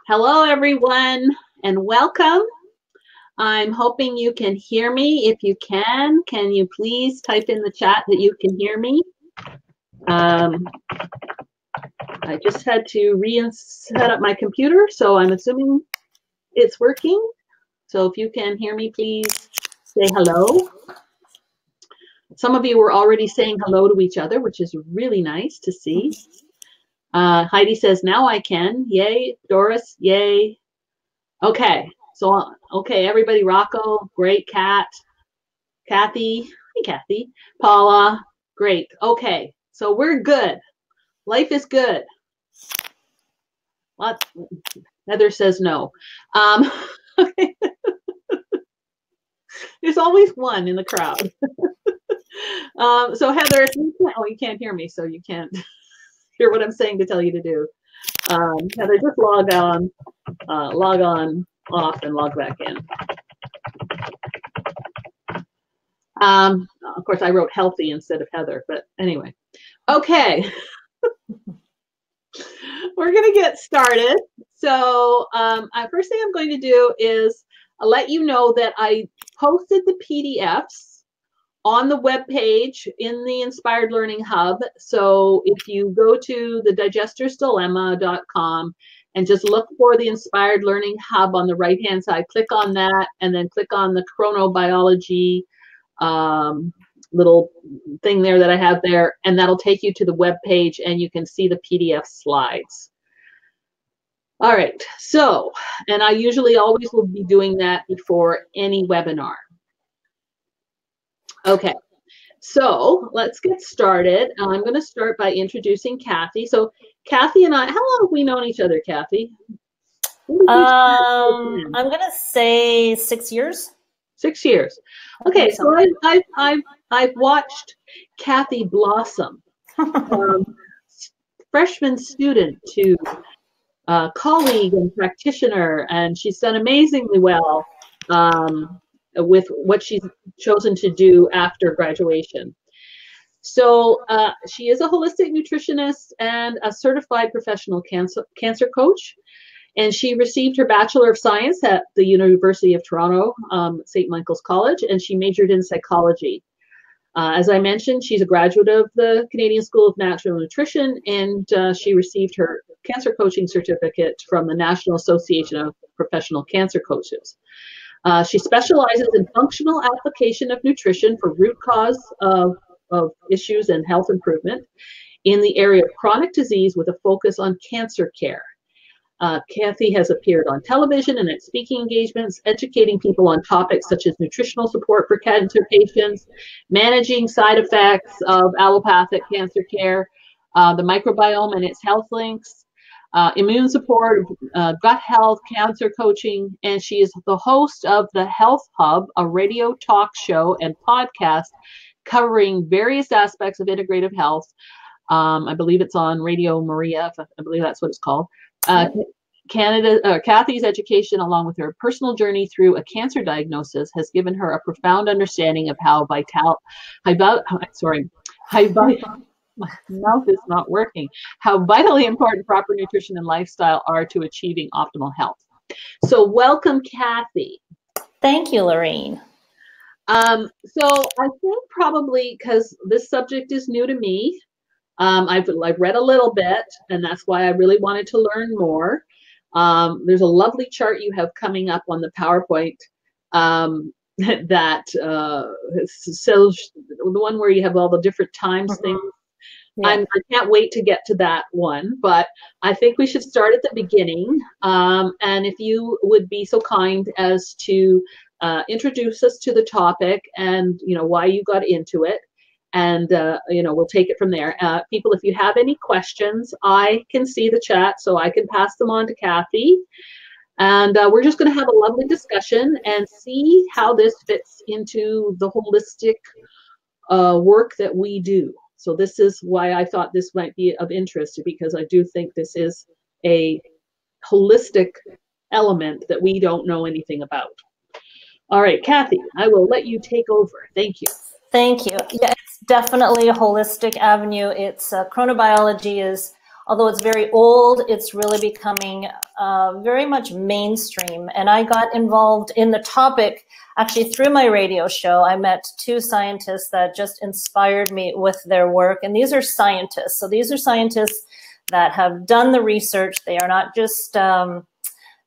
Hello, everyone, and welcome. I'm hoping you can hear me. If you can you please type in the chat that you can hear me? I just had to set up my computer, so I'm assuming it's working. So if you can hear me, please say hello. Some of you were already saying hello to each other, which is really nice to see. Heidi says, now I can. Yay. Doris, yay. Okay. So, okay, everybody, Rocco, great. Kathy, hey, Kathy, Paula, great. Okay, so we're good. Life is good. What? Heather says no. Okay. There's always one in the crowd. So Heather, if you can't, you can't hear me, so you can't hear what I'm saying to tell you to do. Heather, just log on, off, and log back in. Of course, I wrote healthy instead of Heather, but anyway. Okay. We're going to get started. So first thing I'm going to do is let you know that I posted the PDFs on the web page in the Inspired Learning Hub. So if you go to the digestorsdilemma.com and just look for the Inspired Learning Hub on the right-hand side, click on that, and then click on the chronobiology little thing there that I have there, and that'll take you to the web page and you can see the PDF slides. All right, so, and I usually always will be doing that before any webinar. Okay, so let's get started. I'm going to start by introducing Kathy. So Kathy and I, how long have we known each other, Kathy? I'm going to say 6 years. 6 years. Okay, so I've watched Kathy blossom, freshman student to colleague and practitioner, and she's done amazingly well with what she's chosen to do after graduation. So she is a holistic nutritionist and a certified professional cancer coach. And she received her Bachelor of Science at the University of Toronto, St. Michael's College, and she majored in psychology. As I mentioned, she's a graduate of the Canadian School of Natural Nutrition, and she received her cancer coaching certificate from the National Association of Professional Cancer Coaches. She specializes in functional application of nutrition for root cause of issues and health improvement in the area of chronic disease with a focus on cancer care. Kathy has appeared on television and at speaking engagements, educating people on topics such as nutritional support for cancer patients, managing side effects of allopathic cancer care, the microbiome and its health links, immune support, gut health, cancer coaching, and she is the host of the Health Hub, a radio talk show and podcast covering various aspects of integrative health. I believe it's on Radio Maria, I believe that's what it's called. Kathy's education, along with her personal journey through a cancer diagnosis, has given her a profound understanding of how my mouth is not working. How vitally important proper nutrition and lifestyle are to achieving optimal health. So, welcome, Kathy. Thank you, Lorene. So, I think probably because this subject is new to me. I've read a little bit, and that's why I really wanted to learn more. There's a lovely chart you have coming up on the PowerPoint that shows the one where you have all the different times things. Yeah. I can't wait to get to that one, but I think we should start at the beginning. And if you would be so kind as to introduce us to the topic and, why you got into it. And, we'll take it from there. People, if you have any questions, I can see the chat, so I can pass them on to Kathy. And we're just going to have a lovely discussion and see how this fits into the holistic work that we do. So this is why I thought this might be of interest, because I do think this is a holistic element that we don't know anything about. All right, Kathy, I will let you take over. Thank you. Thank you. Yeah, it's definitely a holistic avenue. It's chronobiology is although it's very old, it's really becoming very much mainstream. And I got involved in the topic actually through my radio show. I met two scientists that just inspired me with their work. And these are scientists. So these are scientists that have done the research. They are not just,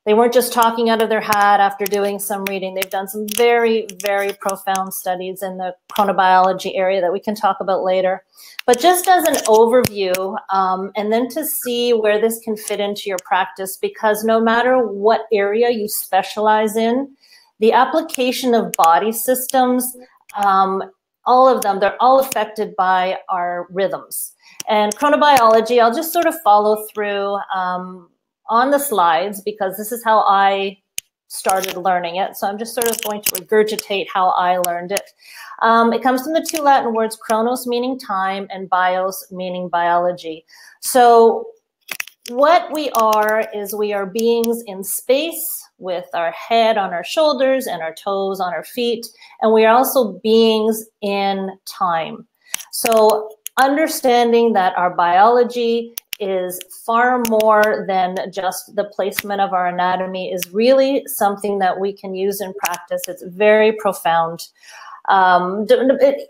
they weren't just talking out of their hat after doing some reading. They've done some very, very profound studies in the chronobiology area that we can talk about later. But just as an overview, and then to see where this can fit into your practice, because no matter what area you specialize in, the application of body systems, all of them, they're all affected by our rhythms. And chronobiology, I'll just sort of follow through on the slides because this is how I started learning it. So I'm just sort of going to regurgitate how I learned it. It comes from the two Latin words, chronos meaning time and bios meaning biology. So what we are is we are beings in space with our head on our shoulders and our toes on our feet. And we are also beings in time. So understanding that our biology is far more than just the placement of our anatomy is really something that we can use in practice. It's very profound.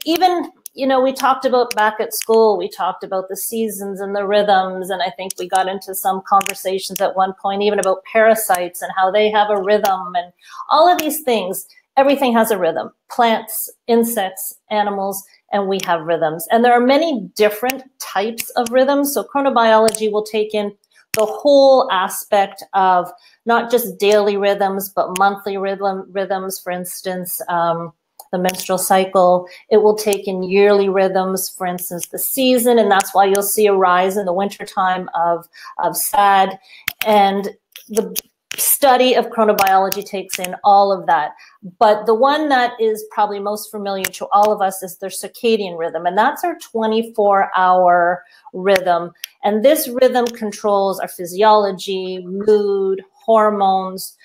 Even, you know, we talked about back at school, we talked about the seasons and the rhythms, and I think we got into some conversations at one point even about parasites and how they have a rhythm and all of these things. Everything has a rhythm. Plants, insects, animals, and we have rhythms. And there are many different types of rhythms. So chronobiology will take in the whole aspect of not just daily rhythms, but monthly rhythms, for instance, the menstrual cycle. It will take in yearly rhythms, for instance, the season, and that's why you'll see a rise in the wintertime of SAD. And the study of chronobiology takes in all of that. But the one that is probably most familiar to all of us is their circadian rhythm, and that's our 24-hour rhythm. And this rhythm controls our physiology, mood, hormones,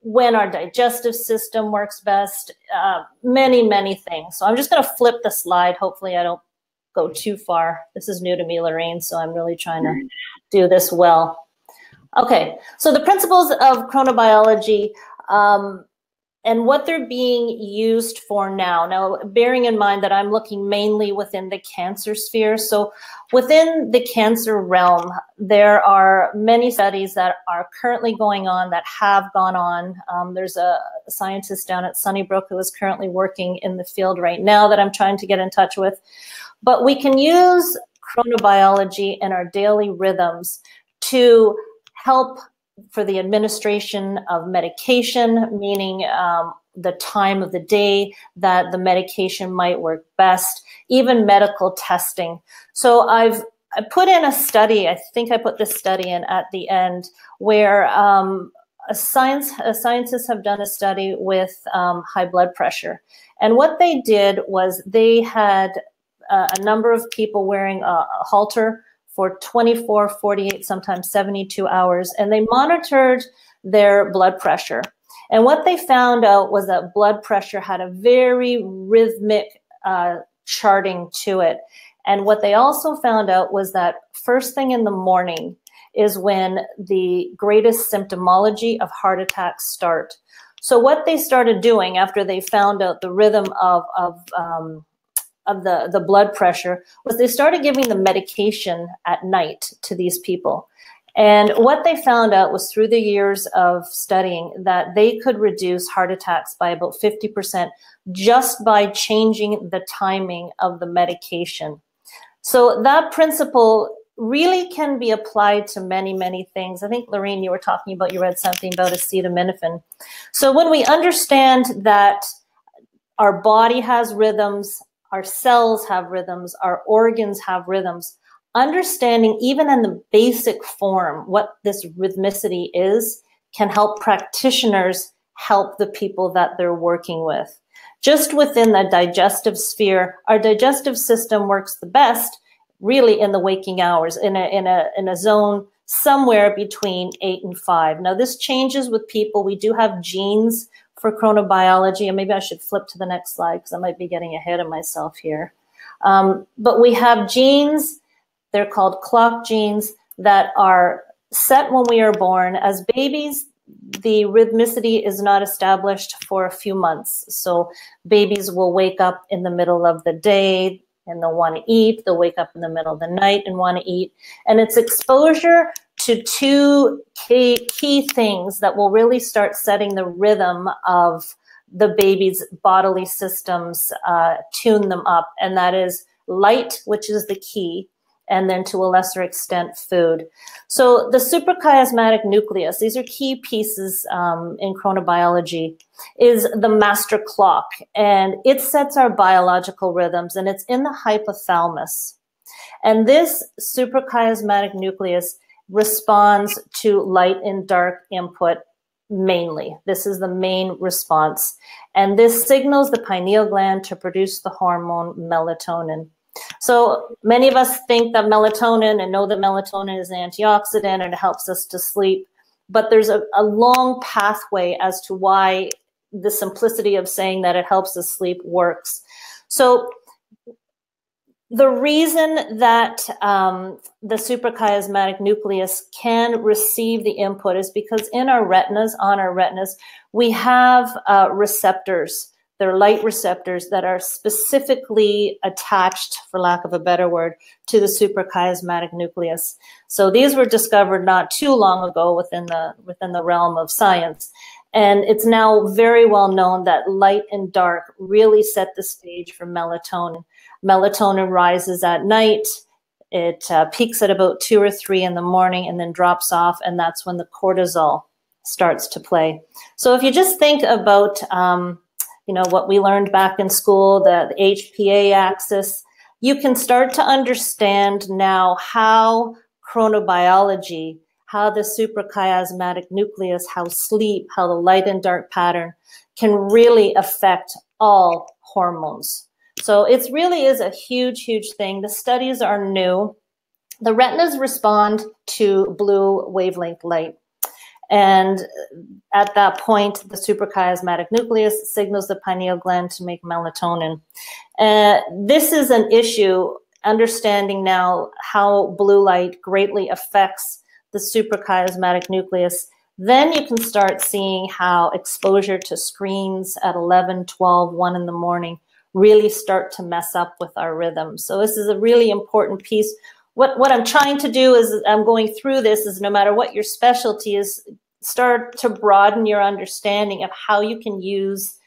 when our digestive system works best, many, many things. So I'm just going to flip the slide. Hopefully I don't go too far. This is new to me, Lorene, so I'm really trying to do this well. Okay, so the principles of chronobiology and what they're being used for now. Now, bearing in mind that I'm looking mainly within the cancer sphere. So within the cancer realm, there are many studies that are currently going on, that have gone on. There's a scientist down at Sunnybrook who is currently working in the field right now that I'm trying to get in touch with. But we can use chronobiology and our daily rhythms to help for the administration of medication, meaning the time of the day that the medication might work best, even medical testing. So I put in a study, I think I put this study in at the end, where scientists have done a study with high blood pressure. And what they did was they had a number of people wearing a halter for 24, 48, sometimes 72 hours, and they monitored their blood pressure. And what they found out was that blood pressure had a very rhythmic charting to it. And what they also found out was that first thing in the morning is when the greatest symptomology of heart attacks start. So what they started doing after they found out the rhythm of the blood pressure was they started giving the medication at night to these people. And what they found out was through the years of studying that they could reduce heart attacks by about 50% just by changing the timing of the medication. So that principle really can be applied to many, many things. I think, Lorene, you were talking about, you read something about acetaminophen. So when we understand that our body has rhythms, our cells have rhythms, our organs have rhythms, understanding even in the basic form what this rhythmicity is can help practitioners help the people that they're working with. Just within the digestive sphere, our digestive system works the best really in the waking hours, in a zone somewhere between 8 and 5. Now this changes with people. We do have genes for chronobiology, and maybe I should flip to the next slide because I might be getting ahead of myself here. But we have genes, they're called clock genes, that are set when we are born. As babies, the rhythmicity is not established for a few months. So babies will wake up in the middle of the day and they'll want to eat. They'll wake up in the middle of the night and want to eat. And it's exposure to two key things that will really start setting the rhythm of the baby's bodily systems, tune them up. And that is light, which is the key, and then to a lesser extent, food. So the suprachiasmatic nucleus, these are key pieces in chronobiology, is the master clock. And it sets our biological rhythms, and it's in the hypothalamus. And this suprachiasmatic nucleus responds to light and dark input mainly. This is the main response. And this signals the pineal gland to produce the hormone melatonin. So many of us think that melatonin and know that melatonin is an antioxidant and it helps us to sleep. But there's a long pathway as to why the simplicity of saying that it helps us sleep works. So the reason that the suprachiasmatic nucleus can receive the input is because in our retinas, on our retinas, we have receptors. They're light receptors that are specifically attached, for lack of a better word, to the suprachiasmatic nucleus. So these were discovered not too long ago within the realm of science. And it's now very well known that light and dark really set the stage for melatonin. Melatonin rises at night. It peaks at about 2 or 3 in the morning and then drops off. And that's when the cortisol starts to play. So if you just think about what we learned back in school, the HPA axis, you can start to understand now how chronobiology, how the suprachiasmatic nucleus, how sleep, how the light and dark pattern can really affect all hormones. So it really is a huge, huge thing. The studies are new. The retinas respond to blue wavelength light. And at that point, the suprachiasmatic nucleus signals the pineal gland to make melatonin. This is an issue, understanding now how blue light greatly affects the suprachiasmatic nucleus. Then you can start seeing how exposure to screens at 11, 12, 1 in the morning really start to mess up with our rhythm. So this is a really important piece. What I'm trying to do is, I'm going through this, is no matter what your specialty is, start to broaden your understanding of how you can use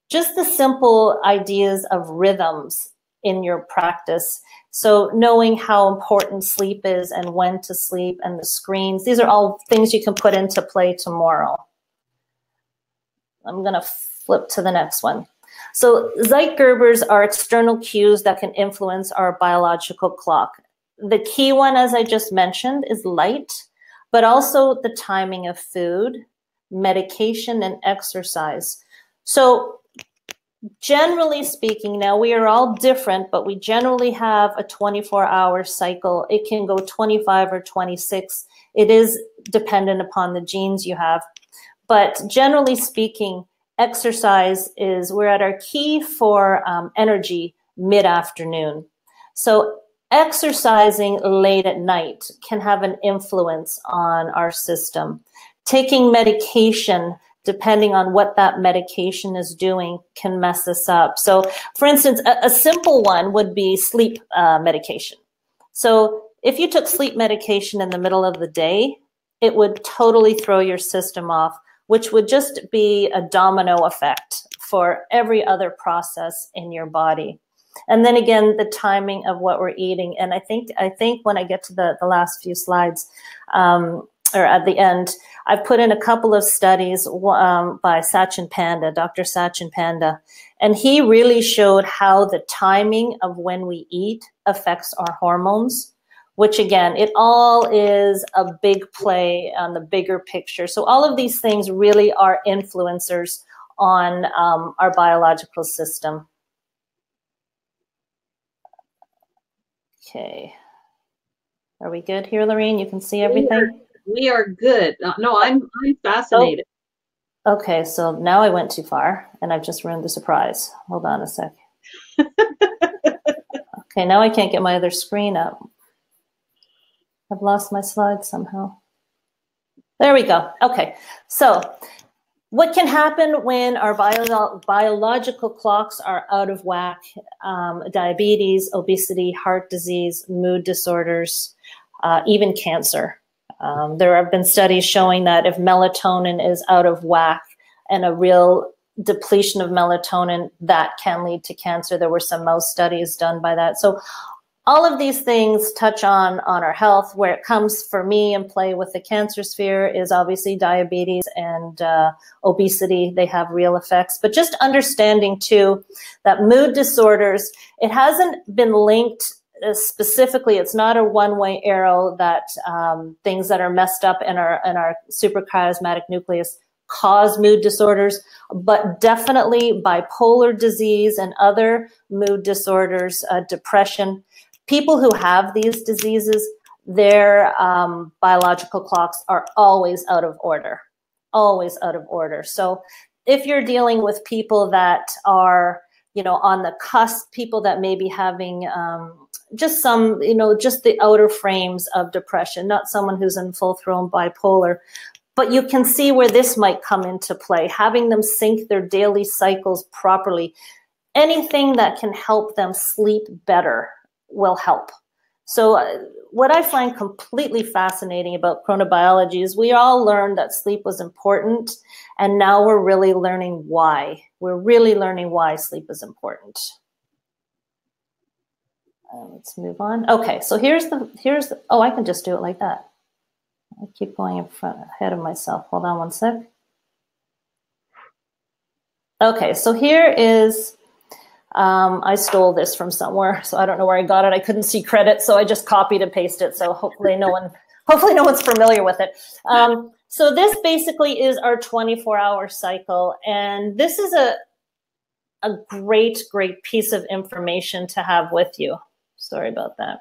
just the simple ideas of rhythms in your practice. So knowing how important sleep is and when to sleep and the screens, these are all things you can put into play tomorrow. I'm gonna flip to the next one. So Zeitgebers are external cues that can influence our biological clock. The key one, as I just mentioned, is light, but also the timing of food, medication, and exercise. So generally speaking, now we are all different, but we generally have a 24-hour cycle. It can go 25 or 26. It is dependent upon the genes you have. But generally speaking, exercise is, we're at our key for energy mid-afternoon. So exercising late at night can have an influence on our system. Taking medication, depending on what that medication is doing, can mess us up. So for instance, a simple one would be sleep medication. So if you took sleep medication in the middle of the day, it would totally throw your system off, which would just be a domino effect for every other process in your body. And then again, the timing of what we're eating. And I think when I get to the last few slides, or at the end, I've put in a couple of studies by Sachin Panda, Dr. Sachin Panda, and he really showed how the timing of when we eat affects our hormones, which again, it all is a big play on the bigger picture. So all of these things really are influencers on our biological system. Okay. Are we good here, Lorene? You can see everything? We are good. No, I'm fascinated. Oh. Okay, so now I went too far and I've just ruined the surprise. Hold on a sec. Okay, now I can't get my other screen up. I've lost my slide somehow. There we go. Okay, so what can happen when our biological clocks are out of whack? Diabetes, obesity, heart disease, mood disorders, even cancer. There have been studies showing that if melatonin is out of whack and a real depletion of melatonin, that can lead to cancer. There were some mouse studies done by that. So all of these things touch on our health. Where it comes for me and play with the cancer sphere is obviously diabetes and obesity. They have real effects. But just understanding too that mood disorders, it hasn't been linked specifically. It's not a one-way arrow that things that are messed up in our suprachiasmatic nucleus cause mood disorders, but definitely bipolar disease and other mood disorders, depression. People who have these diseases, their biological clocks are always out of order, always out of order. So if you're dealing with people that are, you know, on the cusp, people that may be having just some, you know, just the outer frames of depression, not someone who's in full-thrown bipolar, but you can see where this might come into play, having them sync their daily cycles properly. Anything that can help them sleep better will help. So what I find completely fascinating about chronobiology is we all learned that sleep was important, and now we're really learning why. We're really learning why sleep is important. Let's move on. Okay, so here's the, oh, I can just do it like that. I keep going ahead of myself. Hold on one sec. Okay, so here is, I stole this from somewhere, so I don't know where I got it. I couldn't see credit, so I just copied and pasted it. So hopefully no one's familiar with it. So this basically is our 24-hour cycle, and this is a great piece of information to have with you. Sorry about that.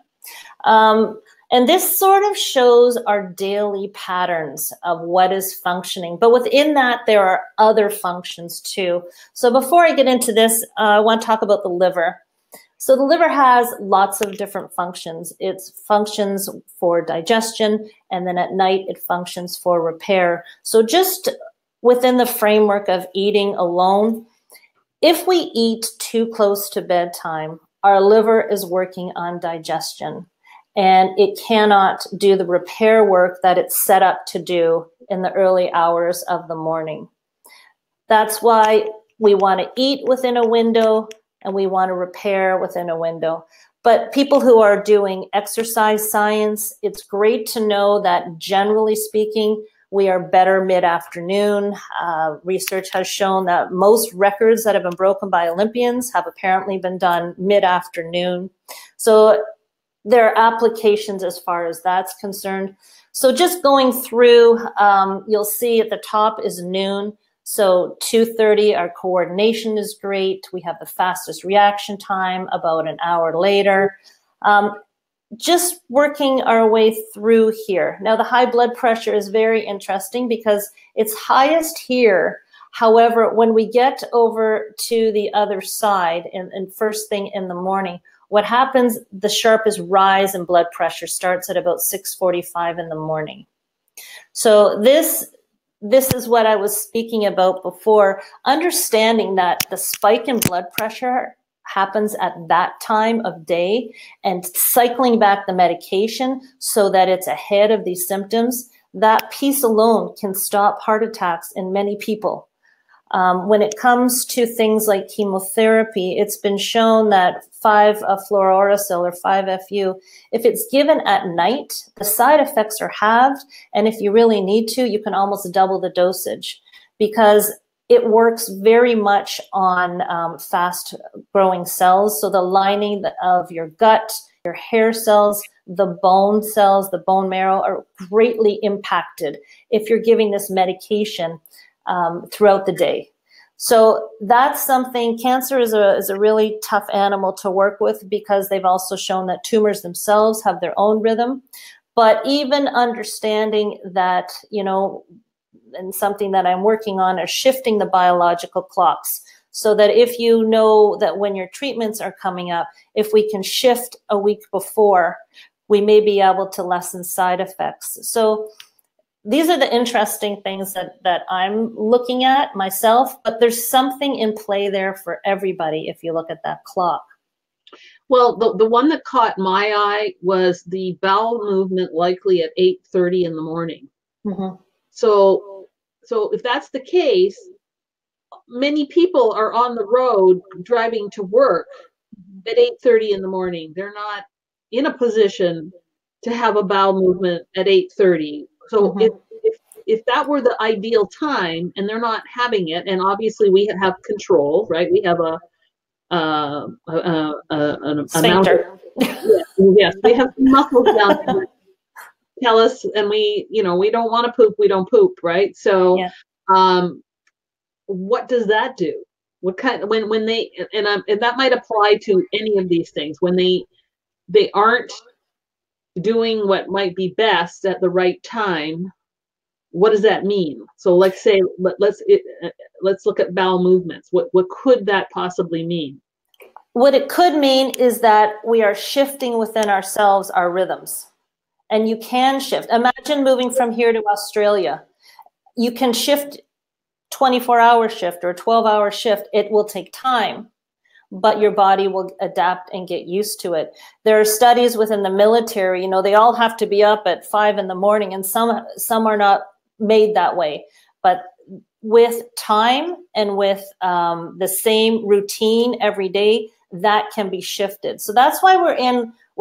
And this sort of shows our daily patterns of what is functioning. But within that, there are other functions too. So before I get into this, I want to talk about the liver. So the liver has lots of different functions. It functions for digestion, and then at night it functions for repair. So just within the framework of eating alone, if we eat too close to bedtime, our liver is working on digestion, and it cannot do the repair work that it's set up to do in the early hours of the morning. That's why we want to eat within a window and we want to repair within a window. But people who are doing exercise science, it's great to know that generally speaking, we are better mid-afternoon. Research has shown that most records that have been broken by Olympians have apparently been done mid-afternoon. So there are applications as far as that's concerned. So just going through, you'll see at the top is noon. So 2:30, our coordination is great. We have the fastest reaction time, about an hour later. Just working our way through here. Now the high blood pressure is very interesting because it's highest here. However, when we get over to the other side and first thing in the morning, what happens, the sharpest rise in blood pressure starts at about 6:45 in the morning. So this is what I was speaking about before, understanding that the spike in blood pressure happens at that time of day and cycling back the medication so that it's ahead of these symptoms, that piece alone can stop heart attacks in many people. When it comes to things like chemotherapy, it's been shown that 5-fluorouracil or 5-FU, if it's given at night, the side effects are halved, and if you really need to, you can almost double the dosage because it works very much on fast-growing cells. So the lining of your gut, your hair cells, the bone cells, the bone marrow are greatly impacted if you're giving this medication throughout the day. So that's something, cancer is a really tough animal to work with because they've also shown that tumors themselves have their own rhythm. But even understanding that, you know, and something that I'm working on is shifting the biological clocks so that if you know that when your treatments are coming up, if we can shift a week before, we may be able to lessen side effects. So these are the interesting things that I'm looking at myself, but there's something in play there for everybody if you look at that clock. Well, the one that caught my eye was the bowel movement likely at 8:30 in the morning. Mm-hmm. So if that's the case, many people are on the road driving to work at 8:30 in the morning. They're not in a position to have a bowel movement at 8:30. So if that were the ideal time and they're not having it, and obviously we have control, right? We have an amount of, yes, we have muscles down there tell us, and we don't want to poop, we don't poop, right? So what does that do? What kind, when they, and that might apply to any of these things, when they aren't doing what might be best at the right time, what does that mean? So let's say, let's look at bowel movements. What could that possibly mean? What it could mean is that we are shifting within ourselves our rhythms. And you can shift. Imagine moving from here to Australia. You can shift 24-hour shift or 12-hour shift. It will take time, but your body will adapt and get used to it. There are studies within the military, they all have to be up at 5 in the morning, and some are not made that way. But with time and with the same routine every day, that can be shifted. So that's why we're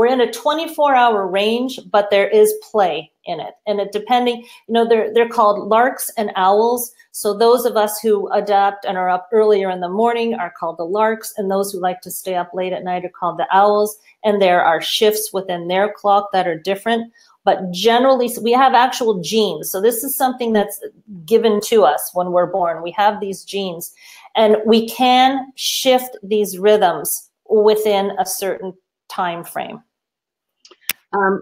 in a 24-hour range, but there is play in it. And it depending, they're called larks and owls. So those of us who adapt and are up earlier in the morning are called the larks, and those who like to stay up late at night are called the owls. And there are shifts within their clock that are different. But generally, we have actual genes. So this is something that's given to us when we're born. We have these genes, and we can shift these rhythms within a certain time frame.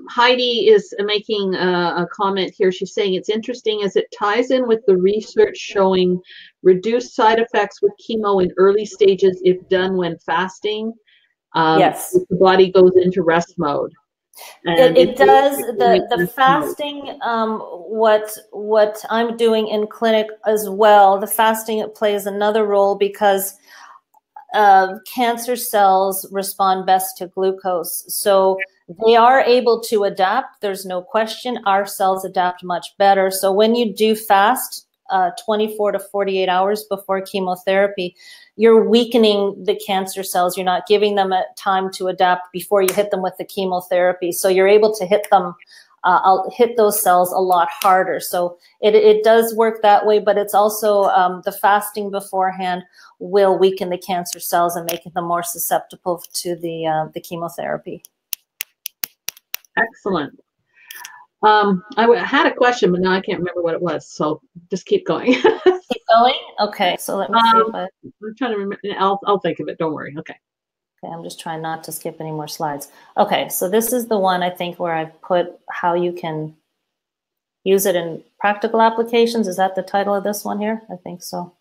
Heidi is making a comment here. She's saying it's interesting as it ties in with the research showing reduced side effects with chemo in early stages if done when fasting. Yes. The body goes into rest mode. It does. The fasting, what I'm doing in clinic as well, the fasting, it plays another role because cancer cells respond best to glucose. So they are able to adapt. There's no question. Our cells adapt much better. So when you do fast 24 to 48 hours before chemotherapy, you're weakening the cancer cells. You're not giving them a time to adapt before you hit them with the chemotherapy. So you're able to hit them, hit those cells a lot harder. So it does work that way, but it's also the fasting beforehand will weaken the cancer cells and make them more susceptible to the chemotherapy. Excellent. I had a question, but now I can't remember what it was. So just keep going. Keep going? Okay, so let me see if I'm trying to remember. I'll think of it. Don't worry. Okay. Okay, I'm just trying not to skip any more slides. Okay, so this is the one I think where I've put how you can use it in practical applications. Is that the title of this one here? I think so.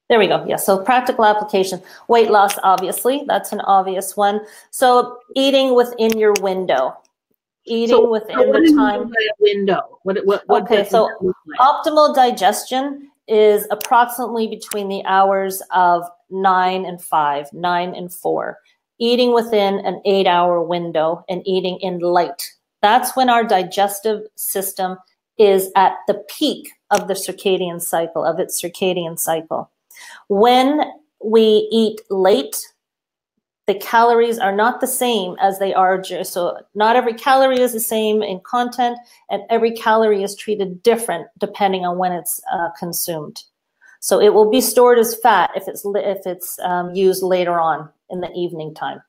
There we go. Yeah, so practical application. Weight loss, obviously. That's an obvious one. So eating within your window. Eating within the time window. Okay, so optimal digestion is approximately between the hours of 9 and 5, 9 and 4. Eating within an 8-hour window and eating in light. That's when our digestive system is at the peak of the circadian cycle, of its circadian cycle. When we eat late, the calories are not the same as they are. So not every calorie is the same in content, and every calorie is treated different depending on when it's consumed. So it will be stored as fat if it's used later on in the evening time.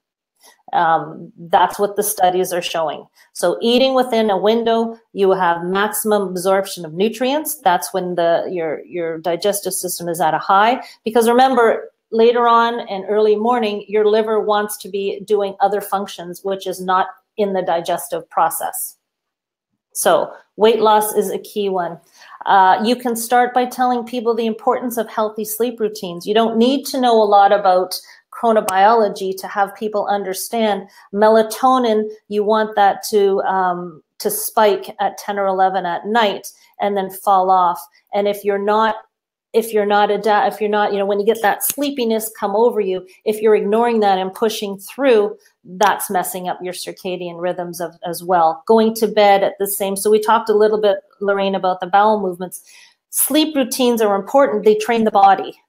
That's what the studies are showing. So eating within a window, you have maximum absorption of nutrients. That's when your digestive system is at a high. Because remember, later on and early morning, your liver wants to be doing other functions, which is not in the digestive process. So weight loss is a key one. You can start by telling people the importance of healthy sleep routines. You don't need to know a lot about chronobiology to have people understand melatonin, you want that to spike at 10 or 11 at night and then fall off. And if you're not, you know, when you get that sleepiness come over you, if you're ignoring that and pushing through, that's messing up your circadian rhythms as well. Going to bed at the same, so we talked a little bit, Lorene, about the bowel movements. Sleep routines are important. They train the body.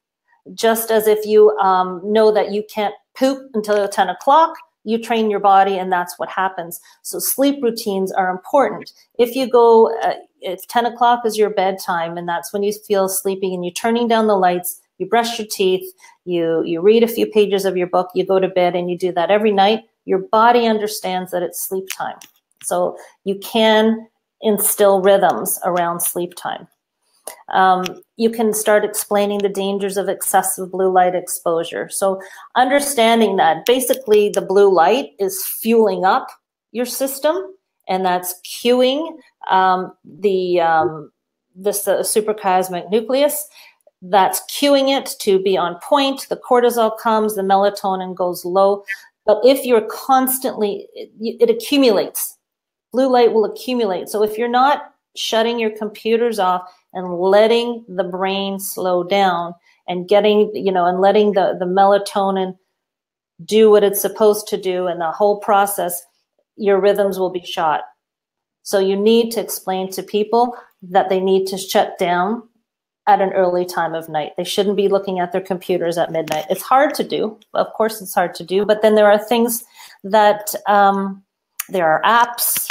Just as if you know that you can't poop until 10 o'clock, you train your body and that's what happens. So sleep routines are important. If you go, if 10 o'clock is your bedtime and that's when you feel sleepy and you're turning down the lights, you brush your teeth, you read a few pages of your book, you go to bed and you do that every night, your body understands that it's sleep time. So you can instill rhythms around sleep time. You can start explaining the dangers of excessive blue light exposure. So understanding that basically the blue light is fueling up your system, and that's cueing the suprachiasmatic nucleus. That's cueing it to be on point. The cortisol comes, the melatonin goes low. But if you're constantly, it accumulates. Blue light will accumulate. So if you're not shutting your computers off and letting the brain slow down and getting, you know, and letting the melatonin do what it's supposed to do and the whole process, your rhythms will be shot. So you need to explain to people that they need to shut down at an early time of night. They shouldn't be looking at their computers at midnight. It's hard to do. Of course, it's hard to do. But then there are things that, there are apps,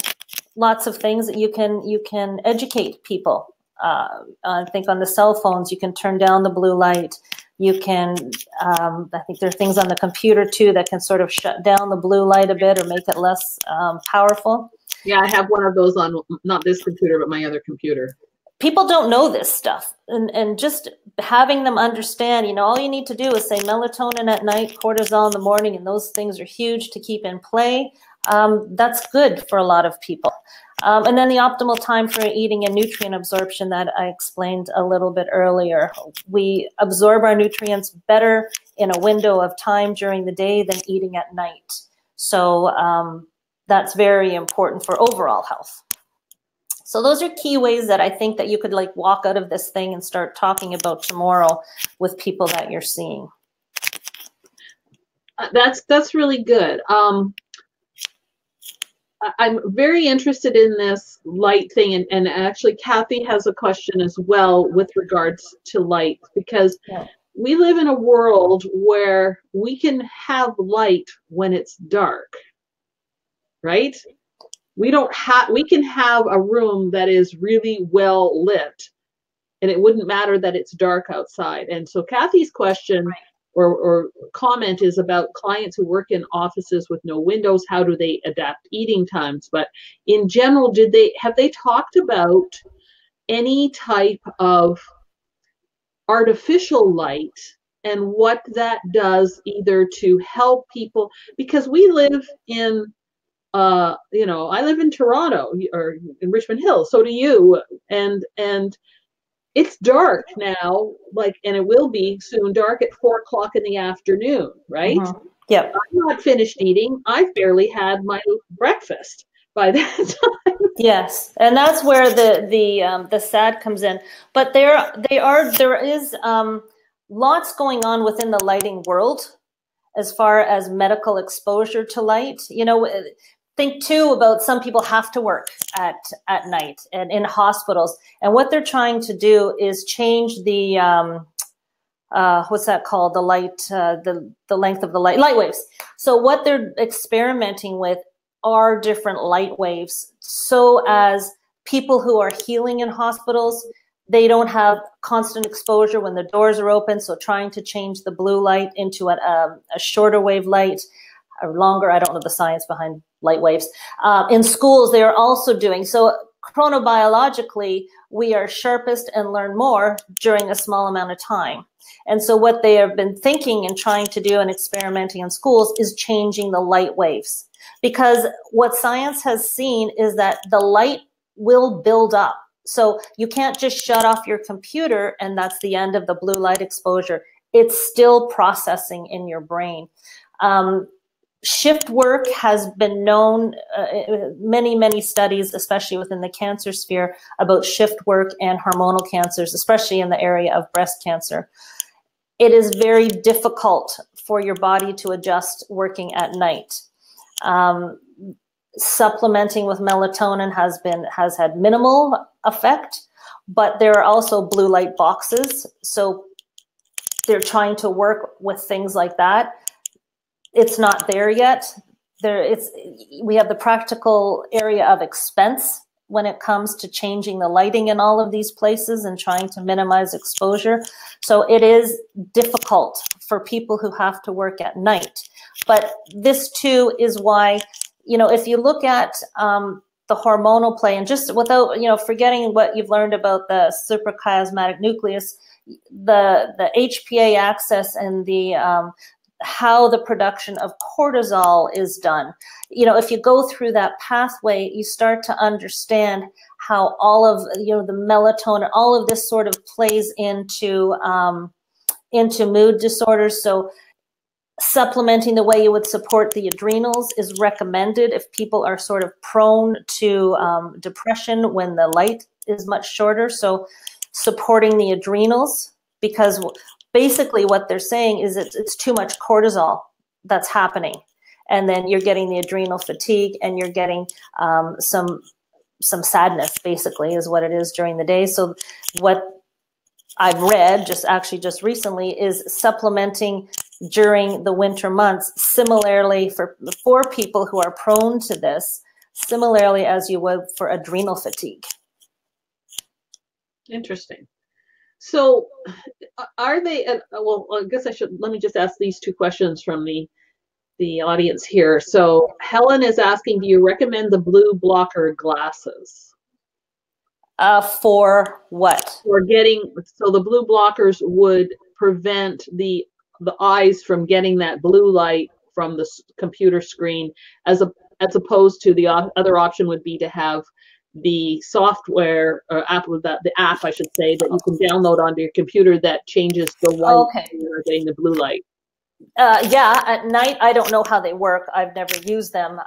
lots of things that you can educate people. I think on the cell phones, you can turn down the blue light. You can, I think there are things on the computer too that can sort of shut down the blue light a bit or make it less powerful. Yeah, I have one of those on, not this computer, but my other computer. People don't know this stuff, and just having them understand, you know, all you need to do is say melatonin at night, cortisol in the morning, and those things are huge to keep in play. That's good for a lot of people. And then the optimal time for eating and nutrient absorption that I explained a little bit earlier. We absorb our nutrients better in a window of time during the day than eating at night. So that's very important for overall health. So those are key ways that I think that you could like walk out of this thing and start talking about tomorrow with people that you're seeing. That's really good. I'm very interested in this light thing, and actually Kathy has a question as well with regards to light, because we live in a world where we can have light when it's dark, right? We can have a room that is really well lit, and it wouldn't matter that it's dark outside. And so Kathy's question or comment is about clients who work in offices with no windows. How do they adapt eating times? But in general, have they talked about any type of artificial light and what that does either to help people? Because we live in, you know, I live in Toronto or in Richmond Hill. So do you. And it's dark now, and it will be soon dark at 4 o'clock in the afternoon, right? Yep. I'm not finished eating. I've barely had my breakfast by that time. Yes, and that's where the SAD comes in. But there is lots going on within the lighting world as far as medical exposure to light. You know, think too about some people have to work at night and in hospitals, and what they're trying to do is change the what's that called, the light, the length of the light waves. So what they're experimenting with are different light waves, so as people who are healing in hospitals, they don't have constant exposure when the doors are open. So trying to change the blue light into a shorter wave light, or longer. I don't know the science behind light waves. In schools, they are also doing so. Chronobiologically, we are sharpest and learn more during a small amount of time. And so what they have been thinking and trying to do and experimenting in schools is changing the light waves. Because what science has seen is that the light will build up. So you can't just shut off your computer and that's the end of the blue light exposure. it's still processing in your brain. Shift work has been known, many studies, especially within the cancer sphere, about shift work and hormonal cancers, especially in the area of breast cancer. It is very difficult for your body to adjust working at night. Supplementing with melatonin has had minimal effect, but there are also blue light boxes. So they're trying to work with things like that. It's not there yet. We have the practical area of expense when it comes to changing the lighting in all of these places and trying to minimize exposure. So it is difficult for people who have to work at night. But this too is why, if you look at the hormonal play, and just without, forgetting what you've learned about the suprachiasmatic nucleus, the HPA axis and the how the production of cortisol is done. If you go through that pathway, you start to understand how all of, the melatonin, all of this sort of plays into mood disorders. So supplementing the way you would support the adrenals is recommended if people are sort of prone to depression when the light is much shorter. So supporting the adrenals, because basically what they're saying is it's too much cortisol that's happening. And then you're getting the adrenal fatigue, and you're getting some sadness, basically, is what it is during the day. So what I've read just recently is supplementing during the winter months, similarly for people who are prone to this, similarly as you would for adrenal fatigue. Interesting. So are they, well, I guess let me just ask these two questions from the audience here. So Helen is asking, do you recommend the blue blocker glasses? For what? So the blue blockers would prevent the eyes from getting that blue light from the computer screen, as opposed to the other option would be to have the software or the app, I should say, that you can download onto your computer that changes the white when you're getting the blue light. Yeah, at night, I don't know how they work. I've never used them.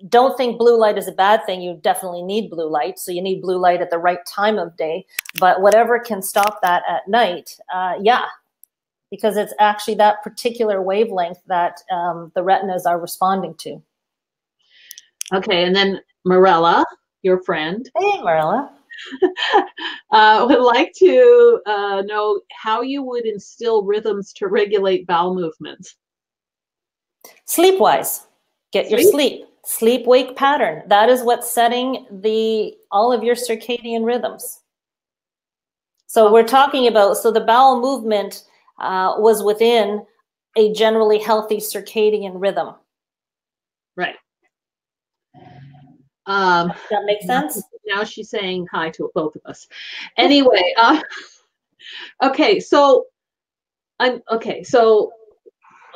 Don't think blue light is a bad thing. You definitely need blue light. So you need blue light at the right time of day. But whatever can stop that at night, yeah, because it's actually that particular wavelength that the retinas are responding to. Okay, and then Marella, your friend. Hey, Marilla. Would like to know how you would instill rhythms to regulate bowel movements. Sleep-wise, get your sleep-wake pattern. That is what's setting all of your circadian rhythms. So we're talking about, so the bowel movement was within a generally healthy circadian rhythm. Right. Does that make sense? Now she's saying hi to both of us. Anyway, okay, so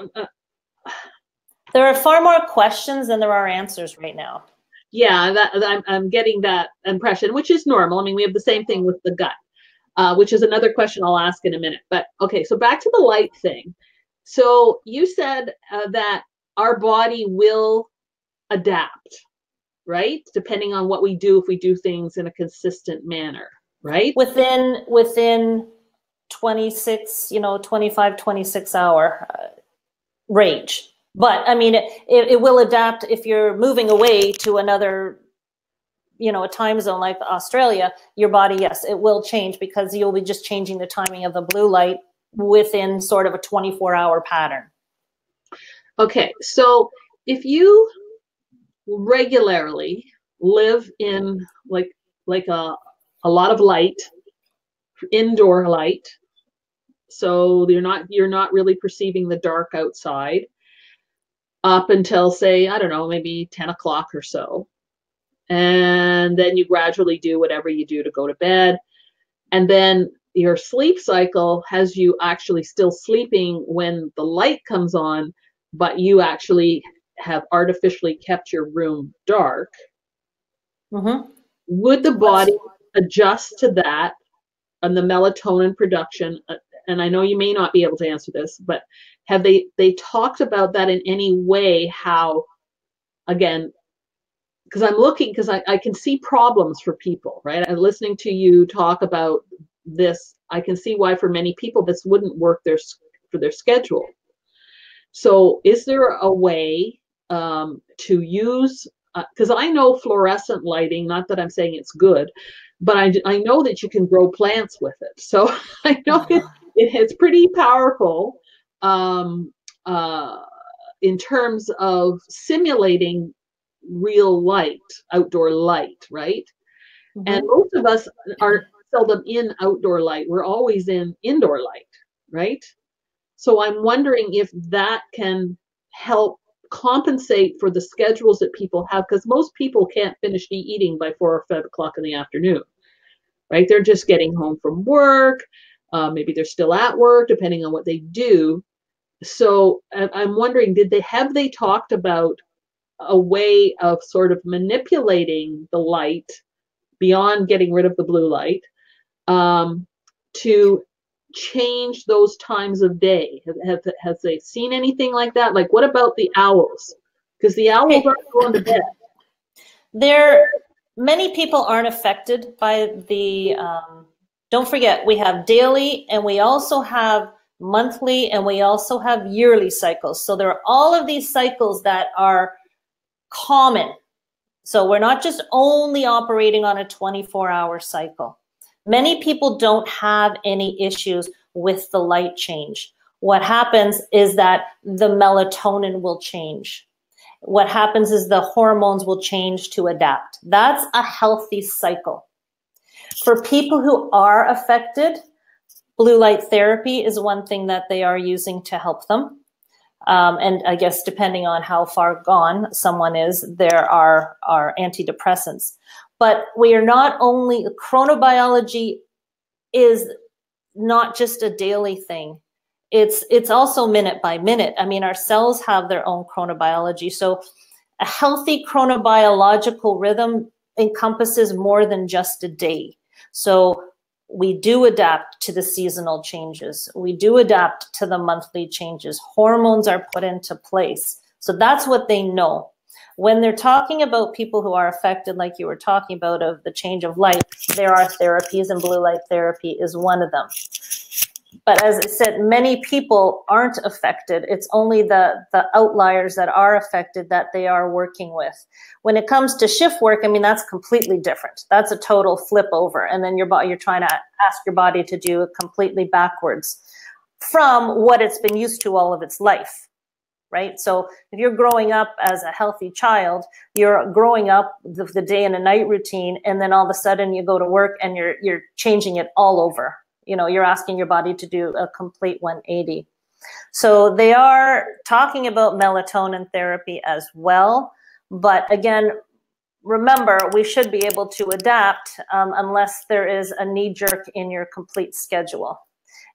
there are far more questions than there are answers right now. Yeah, I'm getting that impression, which is normal. I mean, we have the same thing with the gut, which is another question I'll ask in a minute. But okay, so back to the light thing. So you said that our body will adapt, right? Depending on what we do, if we do things in a consistent manner, right? Within 26, 25, 26 hour range. But I mean, it will adapt if you're moving away to another, a time zone like Australia, your body, yes, it will change because you'll be just changing the timing of the blue light within sort of a 24-hour pattern. Okay, so if you regularly live in like a lot of light, indoor light, so you're not really perceiving the dark outside up until, say, I don't know, maybe 10 o'clock or so, and then you gradually do whatever you do to go to bed, and then your sleep cycle has you actually still sleeping when the light comes on, but you actually have artificially kept your room dark. Mm-hmm. Would the body adjust to that and the melatonin production and I know you may not be able to answer this, but have they talked about that in any way? How, again, because I'm looking, because I can see problems for people, right? And listening to you talk about this, I can see why for many people this wouldn't work for their schedule. So is there a way to use, because I know fluorescent lighting, not that I'm saying it's good, but I know that you can grow plants with it. So I know it's pretty powerful in terms of simulating real light, outdoor light, right? Mm-hmm. And most of us are seldom in outdoor light. We're always in indoor light, right? So I'm wondering if that can help compensate for the schedules that people have, because most people can't finish eating by 4 or 5 o'clock in the afternoon, right? They're just getting home from work. Maybe they're still at work, depending on what they do. So I'm wondering, have they talked about a way of sort of manipulating the light beyond getting rid of the blue light to change those times of day? Has they seen anything like that? Like, what about the owls? Because the owls aren't going to bed. Many people aren't affected by the, don't forget, we have daily, and we also have monthly, and we also have yearly cycles. So there are all of these cycles that are common. So we're not just only operating on a 24-hour cycle. Many people don't have any issues with the light change. What happens is that the melatonin will change. What happens is the hormones will change to adapt. That's a healthy cycle. For people who are affected, blue light therapy is one thing that they are using to help them. And I guess depending on how far gone someone is, there are antidepressants. But we are not only, chronobiology is not just a daily thing. It's also minute by minute. I mean, our cells have their own chronobiology. So a healthy chronobiological rhythm encompasses more than just a day. So we do adapt to the seasonal changes. We do adapt to the monthly changes. Hormones are put into place. So that's what they know. When they're talking about people who are affected, like you were talking about, of the change of light, there are therapies, and blue light therapy is one of them. But as I said, many people aren't affected. It's only the outliers that are affected that they are working with. When it comes to shift work, I mean, that's completely different. That's a total flip over. And then you're trying to ask your body to do it completely backwards from what it's been used to all of its life, right? So if you're growing up as a healthy child, you're growing up the day and a night routine, and then all of a sudden you go to work and you're changing it all over. You know, you're asking your body to do a complete 180. So they are talking about melatonin therapy as well. But again, remember, we should be able to adapt unless there is a knee jerk in your complete schedule.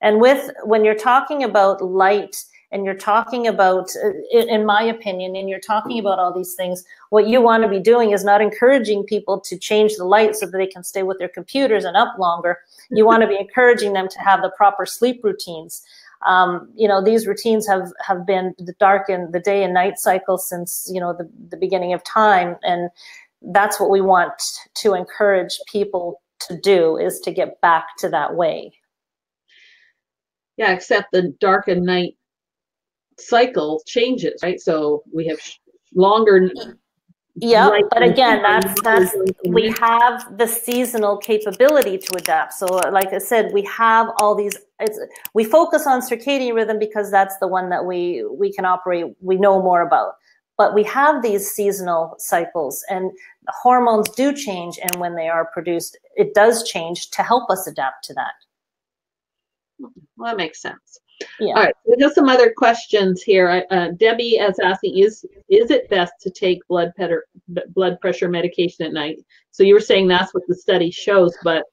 And when you're talking about light, and you're talking about, in my opinion, and you're talking about all these things, what you want to be doing is not encouraging people to change the light so that they can stay with their computers and up longer. You want to be encouraging them to have the proper sleep routines. You know, these routines have been the day and night cycle since, you know, the beginning of time. And that's what we want to encourage people to do, is to get back to that way. Yeah, except the dark and night cycle changes, right? So we have longer. Yeah, but again, that's we have the seasonal capability to adapt. So like I said, we have all these, we focus on circadian rhythm because that's the one that we can operate, we know more about. But we have these seasonal cycles, and the hormones do change, and when they are produced, it does change to help us adapt to that. Well, that makes sense. Yeah. All right, so just some other questions here. Debbie is asking, is it best to take blood pressure medication at night? So you were saying that's what the study shows, but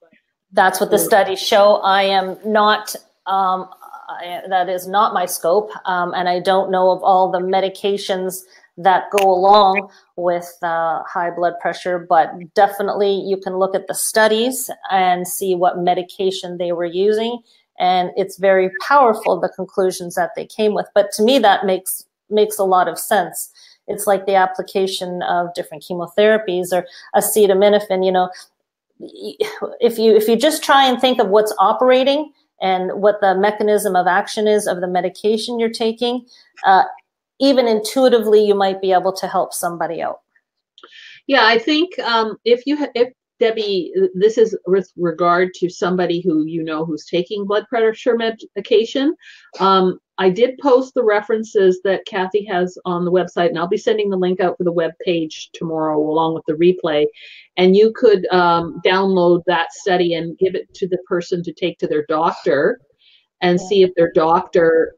that's what the studies show. I am not. That is not my scope, and I don't know of all the medications that go along with high blood pressure. But definitely, you can look at the studies and see what medication they were using. And it's very powerful, the conclusions that they came with. But to me, that makes a lot of sense. It's like the application of different chemotherapies or acetaminophen. You know, if you just try and think of what's operating and what the mechanism of action is of the medication you're taking, even intuitively, you might be able to help somebody out. Yeah, I think if Debbie, this is with regard to somebody who you know who's taking blood pressure medication. I did post the references that Kathy has on the website, and I'll be sending the link out for the web page tomorrow along with the replay. And you could download that study and give it to the person to take to their doctor and see if their doctor